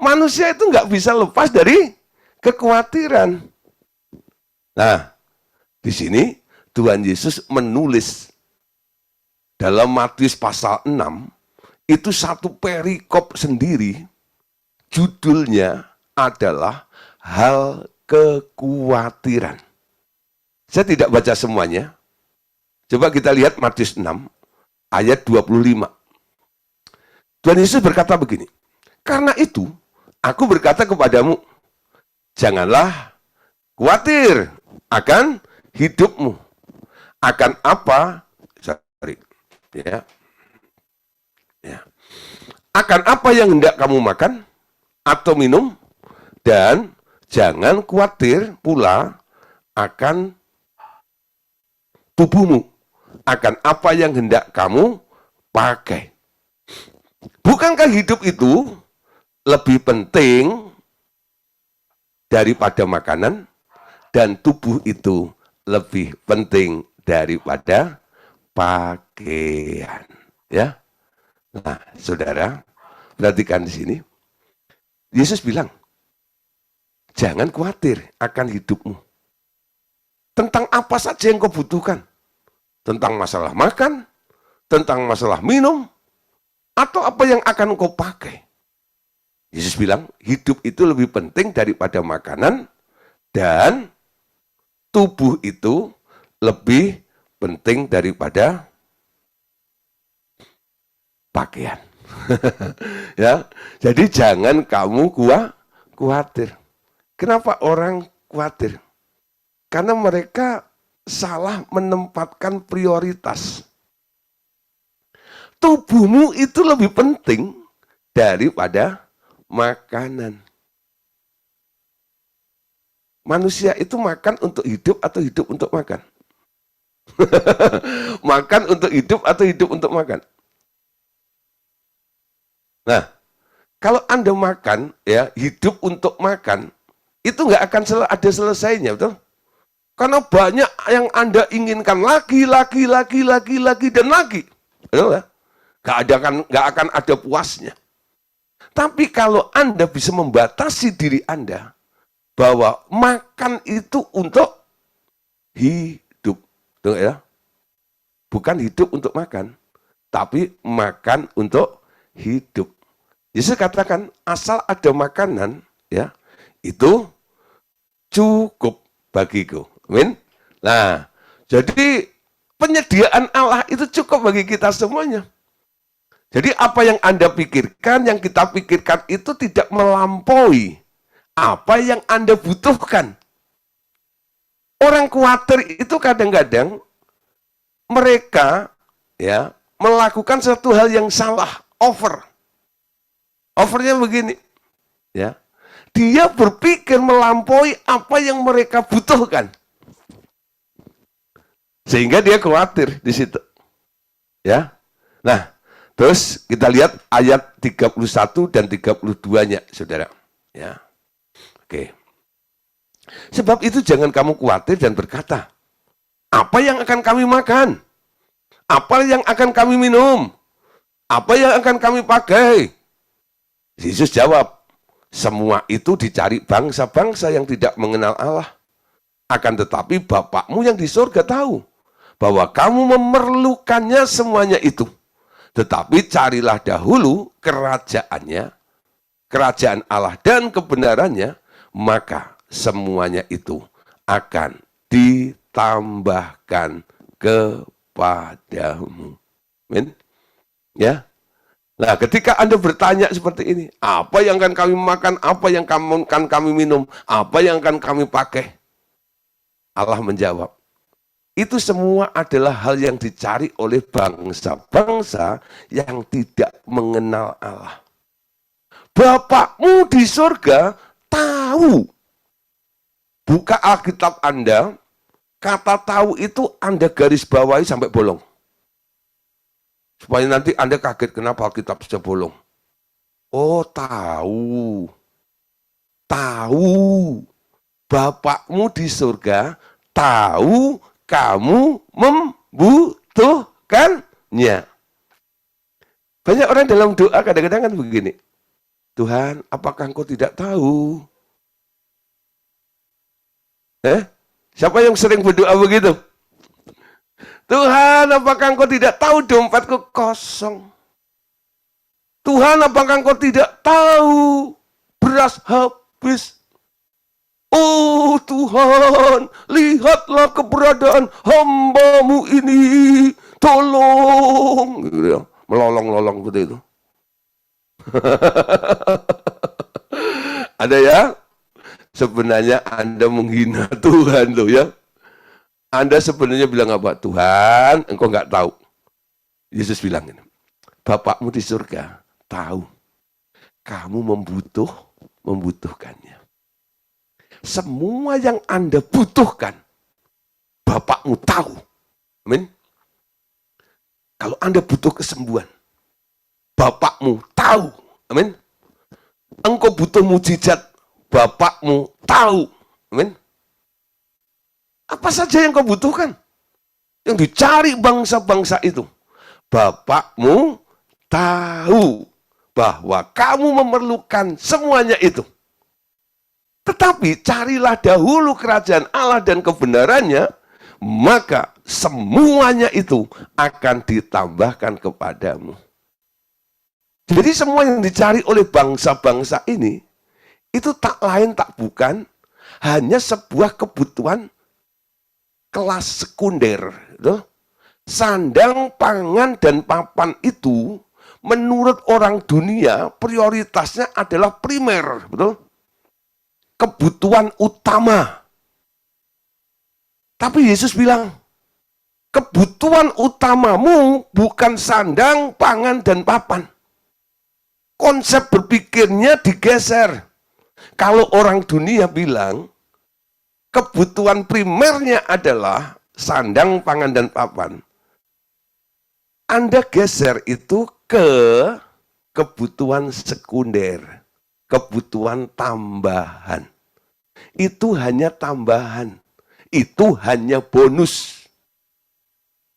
[SPEAKER 1] Manusia itu nggak bisa lepas dari kekhawatiran. Nah, di sini Tuhan Yesus menulis dalam Matius pasal 6, itu satu perikop sendiri, judulnya adalah hal kekhawatiran. Saya tidak baca semuanya. Coba kita lihat Matius 6, ayat 25. Tuhan Yesus berkata begini, Karena itu, aku berkata kepadamu, janganlah khawatir akan hidupmu. Akan apa? Sorry. Ya. Ya. Akan apa yang hendak kamu makan atau minum, dan jangan khawatir pula akan tubuhmu, akan apa yang hendak kamu pakai. Bukankah hidup itu lebih penting daripada makanan, dan tubuh itu lebih penting daripada pakaian? Ya. Nah, saudara, perhatikan di sini. Yesus bilang, jangan khawatir akan hidupmu. Tentang apa saja yang kau butuhkan. Tentang masalah makan, tentang masalah minum, atau apa yang akan kau pakai. Yesus bilang, hidup itu lebih penting daripada makanan, dan tubuh itu lebih penting daripada pakaian. Ya, jadi jangan kamu khawatir. Kenapa orang khawatir? Karena mereka salah menempatkan prioritas. Tubuhmu itu lebih penting daripada makanan. Manusia itu makan untuk hidup atau hidup untuk makan? Makan untuk hidup atau hidup untuk makan? Nah, kalau Anda makan, ya, hidup untuk makan, itu nggak akan ada selesainya, betul? Karena banyak yang Anda inginkan lagi, dan lagi. Betul ya? Nggak akan ada puasnya. Tapi kalau Anda bisa membatasi diri Anda, bahwa makan itu untuk hidup. Betul ya? Bukan hidup untuk makan, tapi makan untuk hidup. Yesus katakan, asal ada makanan, ya, itu cukup bagiku. Amin. Nah, jadi penyediaan Allah itu cukup bagi kita semuanya. Jadi apa yang Anda pikirkan, yang kita pikirkan itu tidak melampaui apa yang Anda butuhkan. Orang khawatir itu kadang-kadang mereka, ya, melakukan satu hal yang salah, over. Overnya begini, ya, dia berpikir melampaui apa yang mereka butuhkan, sehingga dia khawatir di situ, ya. Nah, terus kita lihat ayat 31 dan 32-nya, saudara. Ya, oke. Sebab itu jangan kamu khawatir dan berkata, apa yang akan kami makan? Apa yang akan kami minum? Apa yang akan kami pakai? Yesus jawab, semua itu dicari bangsa-bangsa yang tidak mengenal Allah. Akan tetapi Bapakmu yang di surga tahu bahwa kamu memerlukannya semuanya itu. Tetapi carilah dahulu kerajaannya, kerajaan Allah dan kebenarannya, maka semuanya itu akan ditambahkan kepadamu. Amin. Ya. Nah, ketika Anda bertanya seperti ini, apa yang akan kami makan, apa yang akan kami minum, apa yang akan kami pakai? Allah menjawab, itu semua adalah hal yang dicari oleh bangsa-bangsa yang tidak mengenal Allah. Bapakmu di surga tahu. Buka Alkitab Anda, kata tahu itu Anda garis bawahi sampai bolong. Supaya nanti Anda kaget kenapa Alkitab bisa bolong. Oh, tahu. Tahu. Bapakmu di surga tahu kamu membutuhkannya. Banyak orang dalam doa kadang-kadang kan begini. Tuhan, apakah engkau tidak tahu? Siapa yang sering berdoa begitu? Tuhan, apakah engkau tidak tahu dompetku kosong? Tuhan, apakah engkau tidak tahu beras habis? Oh Tuhan, lihatlah keberadaan hamba-Mu ini, tolong. Melolong-lolong seperti itu. Ada ya? Sebenarnya Anda menghina Tuhan loh ya. Anda sebenarnya bilang apa? Tuhan, engkau nggak tahu. Yesus bilang ini, Bapakmu di surga tahu. Kamu membutuhkannya. Semua yang Anda butuhkan, Bapakmu tahu. Amin. Kalau Anda butuh kesembuhan, Bapakmu tahu. Amin. Engkau butuh mujizat, Bapakmu tahu. Amin. Apa saja yang kau butuhkan? Yang dicari bangsa-bangsa itu. Bapakmu tahu bahwa kamu memerlukan semuanya itu. Tetapi carilah dahulu kerajaan Allah dan kebenarannya, maka semuanya itu akan ditambahkan kepadamu. Jadi semua yang dicari oleh bangsa-bangsa ini, itu tak lain tak bukan, hanya sebuah kebutuhan kelas sekunder. Sandang, pangan, dan papan itu menurut orang dunia prioritasnya adalah primer, betul? Kebutuhan utama. Tapi Yesus bilang, kebutuhan utamamu bukan sandang, pangan, dan papan. Konsep berpikirnya digeser. Kalau orang dunia bilang, kebutuhan primernya adalah sandang, pangan, dan papan. Anda geser itu ke kebutuhan sekunder, kebutuhan tambahan. Itu hanya tambahan, itu hanya bonus.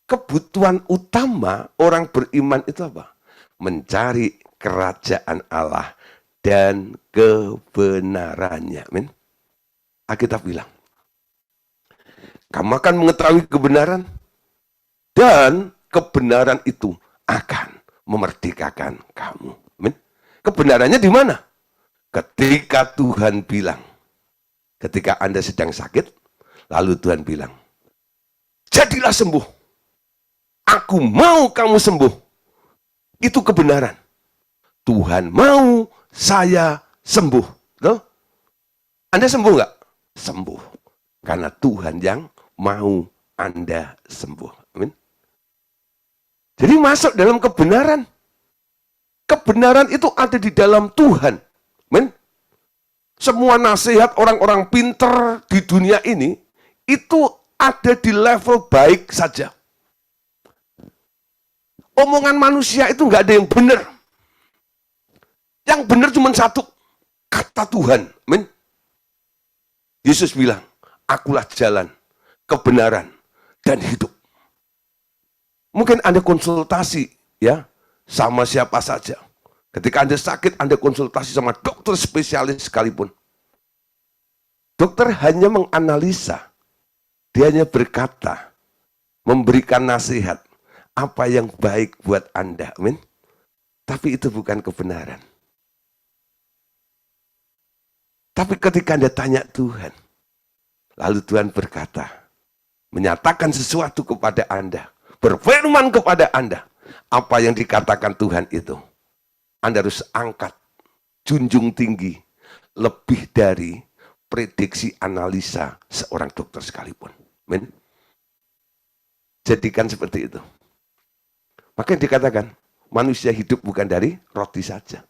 [SPEAKER 1] Kebutuhan utama orang beriman itu apa? Mencari kerajaan Allah dan kebenarannya. Amin. Alkitab bilang, kamu akan mengetahui kebenaran, dan kebenaran itu akan memerdekakan kamu. Amin. Kebenarannya di mana? Ketika Tuhan bilang, ketika Anda sedang sakit, lalu Tuhan bilang, jadilah sembuh. Aku mau kamu sembuh. Itu kebenaran. Tuhan mau saya sembuh. Tuh? Anda sembuh nggak? Sembuh. Karena Tuhan yang mau Anda sembuh. Amin. Jadi masuk dalam kebenaran. Kebenaran itu ada di dalam Tuhan. Amin. Semua nasihat orang-orang pinter di dunia ini, itu ada di level baik saja. Omongan manusia itu nggak ada yang benar. Yang benar cuma satu, kata Tuhan. Amin. Yesus bilang, akulah jalan, kebenaran, dan hidup. Mungkin Anda konsultasi ya sama siapa saja. Ketika Anda sakit, Anda konsultasi sama dokter spesialis sekalipun. Dokter hanya menganalisa, dia hanya berkata, memberikan nasihat, apa yang baik buat Anda. Amin. Tapi itu bukan kebenaran. Tapi ketika Anda tanya Tuhan, lalu Tuhan berkata, menyatakan sesuatu kepada Anda, berfirman kepada Anda, apa yang dikatakan Tuhan itu, Anda harus angkat, junjung tinggi, lebih dari prediksi analisa seorang dokter sekalipun. Amin. Jadikan seperti itu. Makanya dikatakan, manusia hidup bukan dari roti saja.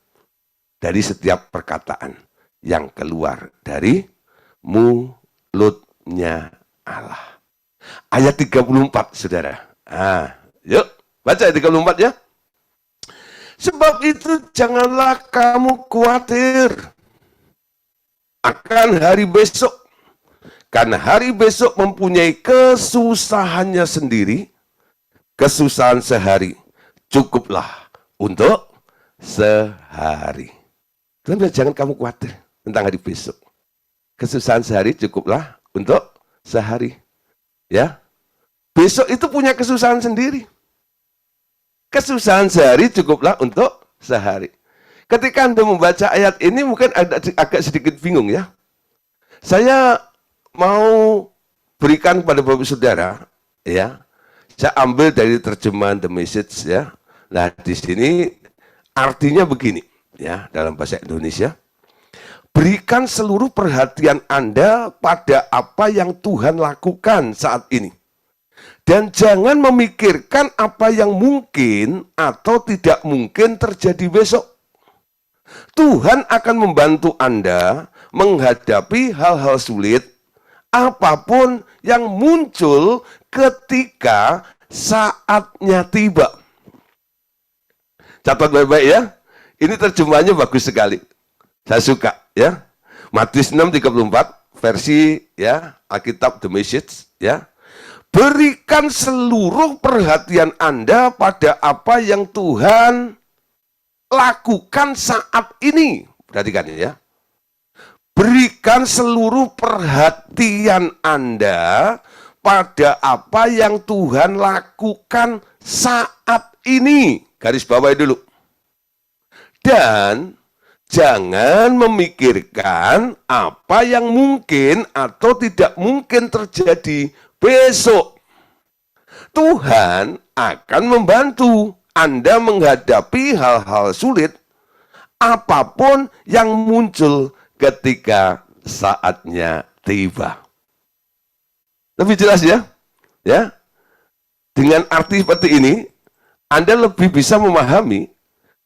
[SPEAKER 1] Dari setiap perkataan yang keluar dari mulutnya Allah. Ayat 34, saudara. Yuk, baca ayat 34 ya. Sebab itu janganlah kamu khawatir akan hari besok. Karena hari besok mempunyai kesusahannya sendiri. Kesusahan sehari cukuplah untuk sehari. Tuhan bilang, jangan kamu khawatir tentang hari besok. Kesusahan sehari cukuplah untuk sehari. Ya, besok itu punya kesusahan sendiri. Kesusahan sehari cukuplah untuk sehari. Ketika Anda membaca ayat ini mungkin agak sedikit bingung ya. Saya mau berikan kepada Bapak Saudara ya. Saya ambil dari terjemahan The Message ya. Nah, di sini artinya begini. Ya, dalam bahasa Indonesia. Berikan seluruh perhatian Anda pada apa yang Tuhan lakukan saat ini. Dan jangan memikirkan apa yang mungkin atau tidak mungkin terjadi besok. Tuhan akan membantu Anda menghadapi hal-hal sulit, apapun yang muncul ketika saatnya tiba. Catat baik-baik ya. Ini terjemahannya bagus sekali. Saya suka ya. Matius 6:34 versi ya Alkitab The Message ya. Berikan seluruh perhatian Anda pada apa yang Tuhan lakukan saat ini. Perhatikan ya. Berikan seluruh perhatian Anda pada apa yang Tuhan lakukan saat ini. Garis bawahi dulu. Dan jangan memikirkan apa yang mungkin atau tidak mungkin terjadi besok. Tuhan akan membantu Anda menghadapi hal-hal sulit, apapun yang muncul ketika saatnya tiba. Lebih jelas ya? Ya. Dengan arti seperti ini, Anda lebih bisa memahami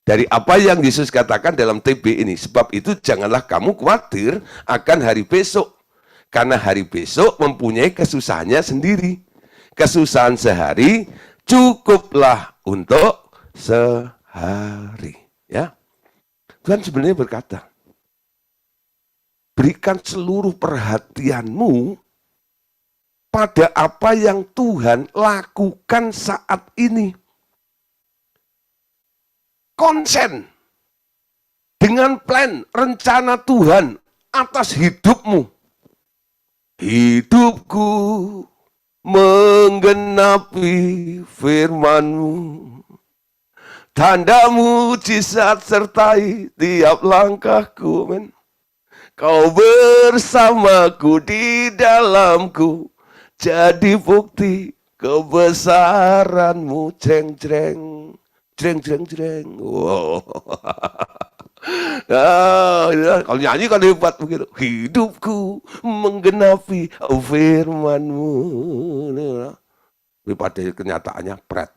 [SPEAKER 1] dari apa yang Yesus katakan dalam TB ini. Sebab itu janganlah kamu khawatir akan hari besok. Karena hari besok mempunyai kesusahannya sendiri. Kesusahan sehari cukuplah untuk sehari. Ya, Tuhan sebenarnya berkata, berikan seluruh perhatianmu pada apa yang Tuhan lakukan saat ini. Konsen dengan plan, rencana Tuhan atas hidupmu. Hidupku menggenapi firman-Mu. Tanda mujizat sertai tiap langkahku. Men. Kau bersamaku di dalamku. Jadi bukti kebesaran-Mu. Jreng-jreng. Jreng-jreng-jreng. Wow. Nah, ya, kalau nyanyi kan hebat begitu. Hidupku menggenapi firman-Mu. Daripada kenyataannya pret.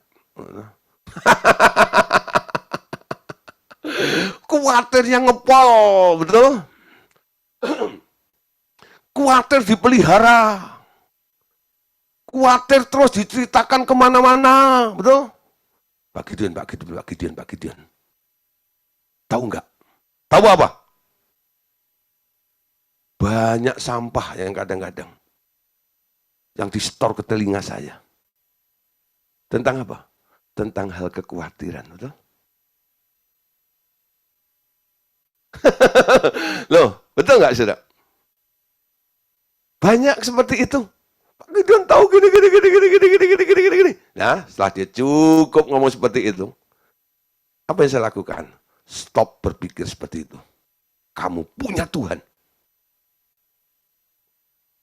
[SPEAKER 1] Kuatirnya ngepol, betul? Kuatir dipelihara. Kuatir terus diceritakan kemana-mana, betul? Pak Gideon. Tahu nggak? Tahu apa? Banyak sampah yang kadang-kadang yang di-store ke telinga saya. Tentang apa? Tentang hal kekhawatiran, betul? Loh, betul nggak, saudara? Banyak seperti itu. Pak Gideon tahu gini. Nah, setelah dia cukup ngomong seperti itu, apa yang saya lakukan? Stop berpikir seperti itu. Kamu punya Tuhan.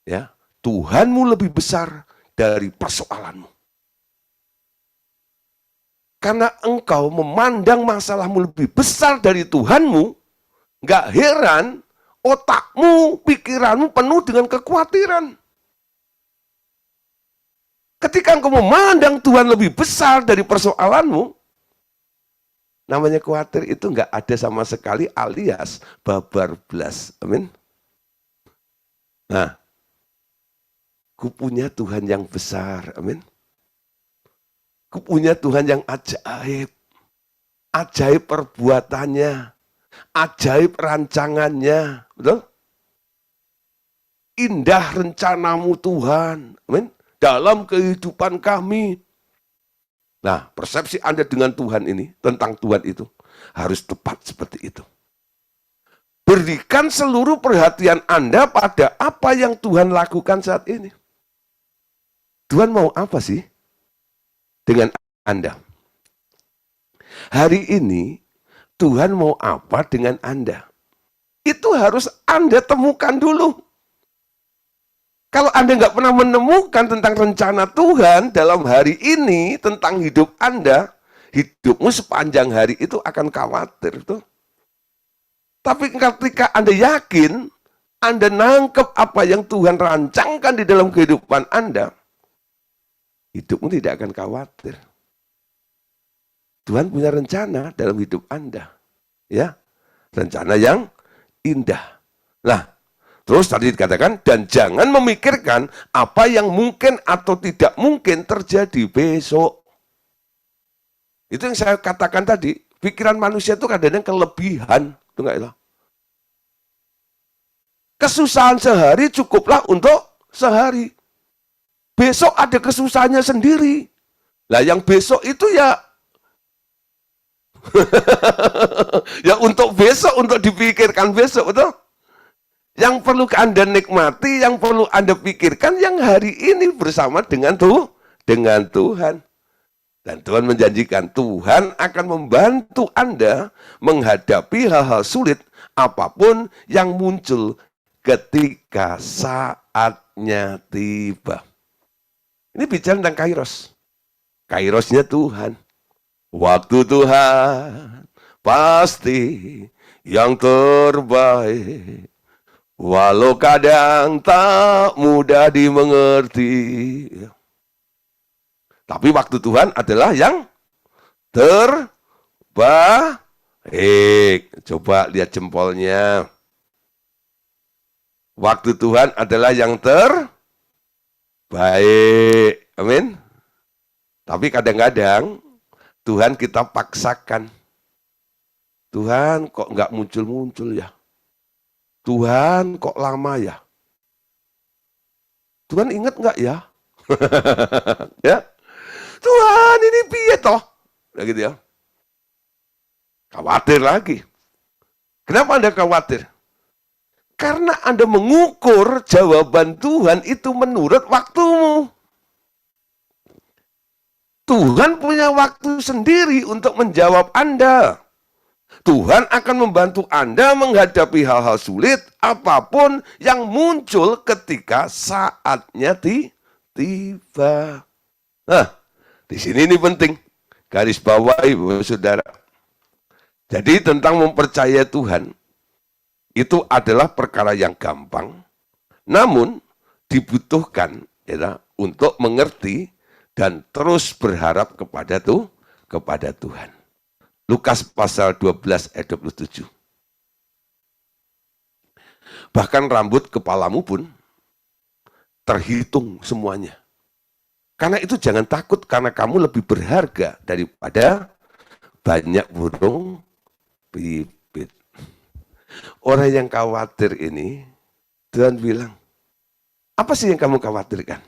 [SPEAKER 1] Ya, Tuhanmu lebih besar dari persoalanmu. Karena engkau memandang masalahmu lebih besar dari Tuhanmu, nggak heran otakmu, pikiranmu penuh dengan kekhawatiran. Ketika engkau memandang Tuhan lebih besar dari persoalanmu, namanya khawatir itu nggak ada sama sekali alias babar blas. Amin. Nah, ku punya Tuhan yang besar. Amin. Ku punya Tuhan yang ajaib. Ajaib perbuatannya. Ajaib rancangannya. Betul? Indah rencanamu Tuhan. Amin. Dalam kehidupan kami. Nah, persepsi Anda dengan Tuhan ini, tentang Tuhan itu, harus tepat seperti itu. Berikan seluruh perhatian Anda pada apa yang Tuhan lakukan saat ini. Tuhan mau apa sih dengan Anda? Hari ini, Tuhan mau apa dengan Anda? Itu harus Anda temukan dulu. Kalau Anda nggak pernah menemukan tentang rencana Tuhan dalam hari ini, tentang hidup Anda, hidupmu sepanjang hari itu akan khawatir. Tuh. Tapi ketika Anda yakin, Anda nangkep apa yang Tuhan rancangkan di dalam kehidupan Anda, hidupmu tidak akan khawatir. Tuhan punya rencana dalam hidup Anda. Ya, rencana yang indah. Nah, terus tadi dikatakan, dan jangan memikirkan apa yang mungkin atau tidak mungkin terjadi besok. Itu yang saya katakan tadi, pikiran manusia itu kadang-kadang kelebihan. Itu enggak itu? Kesusahan sehari cukuplah untuk sehari. Besok ada kesusahannya sendiri. Lah yang besok itu ya ya untuk besok, untuk dipikirkan besok, betul? Yang perlu Anda nikmati, yang perlu Anda pikirkan yang hari ini bersama dengan Tuhan. Dan Tuhan menjanjikan, Tuhan akan membantu Anda menghadapi hal-hal sulit apapun yang muncul ketika saatnya tiba. Ini bicara tentang Kairos. Kairosnya Tuhan. Waktu Tuhan pasti yang terbaik. Walau kadang tak mudah dimengerti. Tapi waktu Tuhan adalah yang terbaik. Coba lihat jempolnya. Waktu Tuhan adalah yang terbaik. Amin. Tapi kadang-kadang Tuhan kita paksakan. Tuhan kok nggak muncul-muncul ya? Tuhan kok lama ya? Tuhan ingat nggak ya? Ya, Tuhan ini piye toh? Ya gitu ya. Khawatir lagi. Kenapa Anda khawatir? Karena Anda mengukur jawaban Tuhan itu menurut waktumu. Tuhan punya waktu sendiri untuk menjawab Anda. Tuhan akan membantu Anda menghadapi hal-hal sulit apapun yang muncul ketika saatnya tiba. Nah, di sini ini penting. Garis bawahi, saudara. Jadi tentang mempercayai Tuhan, itu adalah perkara yang gampang, namun dibutuhkan ya, untuk mengerti dan terus berharap kepada Tuhan. Lukas pasal 12 ayat 27. Bahkan rambut kepalamu pun terhitung semuanya. Karena itu jangan takut karena kamu lebih berharga daripada banyak burung pipit. Orang yang khawatir ini, Tuhan bilang, apa sih yang kamu khawatirkan?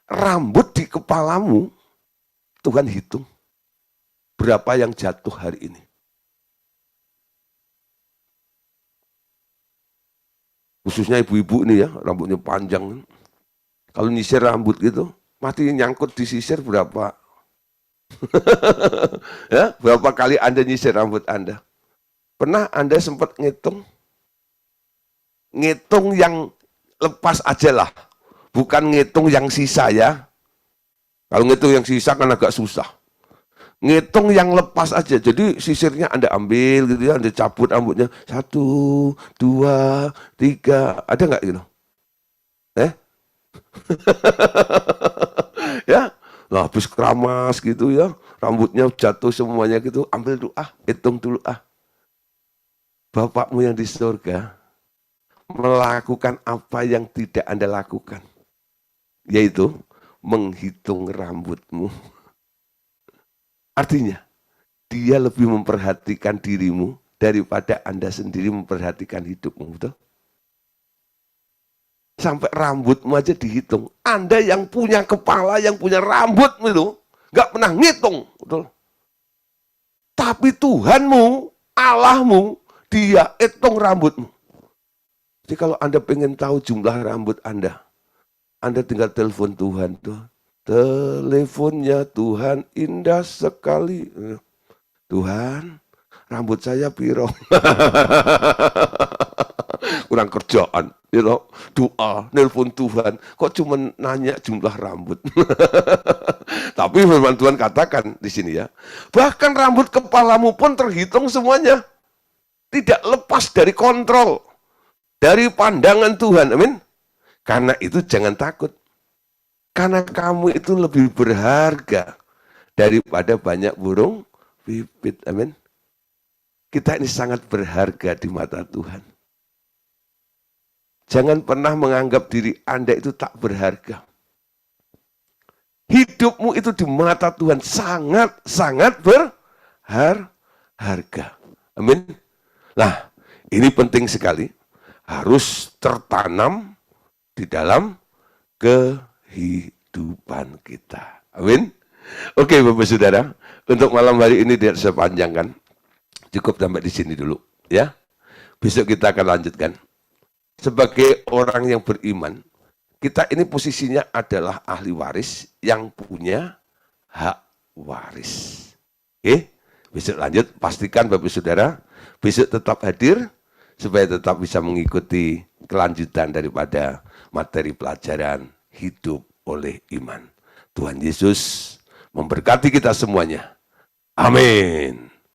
[SPEAKER 1] Rambut di kepalamu, Tuhan hitung. Berapa yang jatuh hari ini? Khususnya ibu-ibu ini ya, rambutnya panjang. Kalau nyisir rambut gitu, mati nyangkut di sisir berapa? Ya, berapa kali Anda nyisir rambut Anda? Pernah Anda sempat ngitung? Ngitung yang lepas aja lah. Bukan ngitung yang sisa ya. Kalau ngitung yang sisa kan agak susah. Ngitung yang lepas aja. Jadi sisirnya Anda ambil gitu ya, Anda cabut rambutnya. 1, 2, 3. Ada nggak gitu? Ya, nah, habis keramas gitu ya. Rambutnya jatuh semuanya gitu. Ambil doa, hitung dulu Bapakmu yang di surga melakukan apa yang tidak Anda lakukan. Yaitu menghitung rambutmu. Artinya, dia lebih memperhatikan dirimu daripada Anda sendiri memperhatikan hidupmu. Betul? Sampai rambutmu aja dihitung. Anda yang punya kepala, yang punya rambut itu, nggak pernah ngitung. Betul? Tapi Tuhanmu, Allahmu, dia hitung rambutmu. Jadi kalau Anda pengen tahu jumlah rambut Anda tinggal telepon Tuhan tuh. Teleponnya Tuhan indah sekali. Tuhan, rambut saya piro. Kurang kerjaan, doa, nelpon Tuhan. Kok cuma nanya jumlah rambut? Tapi firman Tuhan katakan di sini ya, bahkan rambut kepalamu pun terhitung semuanya. Tidak lepas dari kontrol, dari pandangan Tuhan. Amin. Karena itu jangan takut. Karena kamu itu lebih berharga daripada banyak burung pipit. Amin. Kita ini sangat berharga di mata Tuhan. Jangan pernah menganggap diri Anda itu tak berharga. Hidupmu itu di mata Tuhan sangat-sangat berharga. Amin. Nah, ini penting sekali. Harus tertanam di dalam kehidupan kita. Amin. Oke, Bapak Saudara, untuk malam hari ini tidak saya panjangkan. Cukup sampai di sini dulu, ya. Besok kita akan lanjutkan. Sebagai orang yang beriman, kita ini posisinya adalah ahli waris yang punya hak waris. Oke, besok lanjut. Pastikan Bapak Saudara besok tetap hadir supaya tetap bisa mengikuti kelanjutan daripada materi pelajaran hidup oleh iman. Tuhan Yesus memberkati kita semuanya. Amin.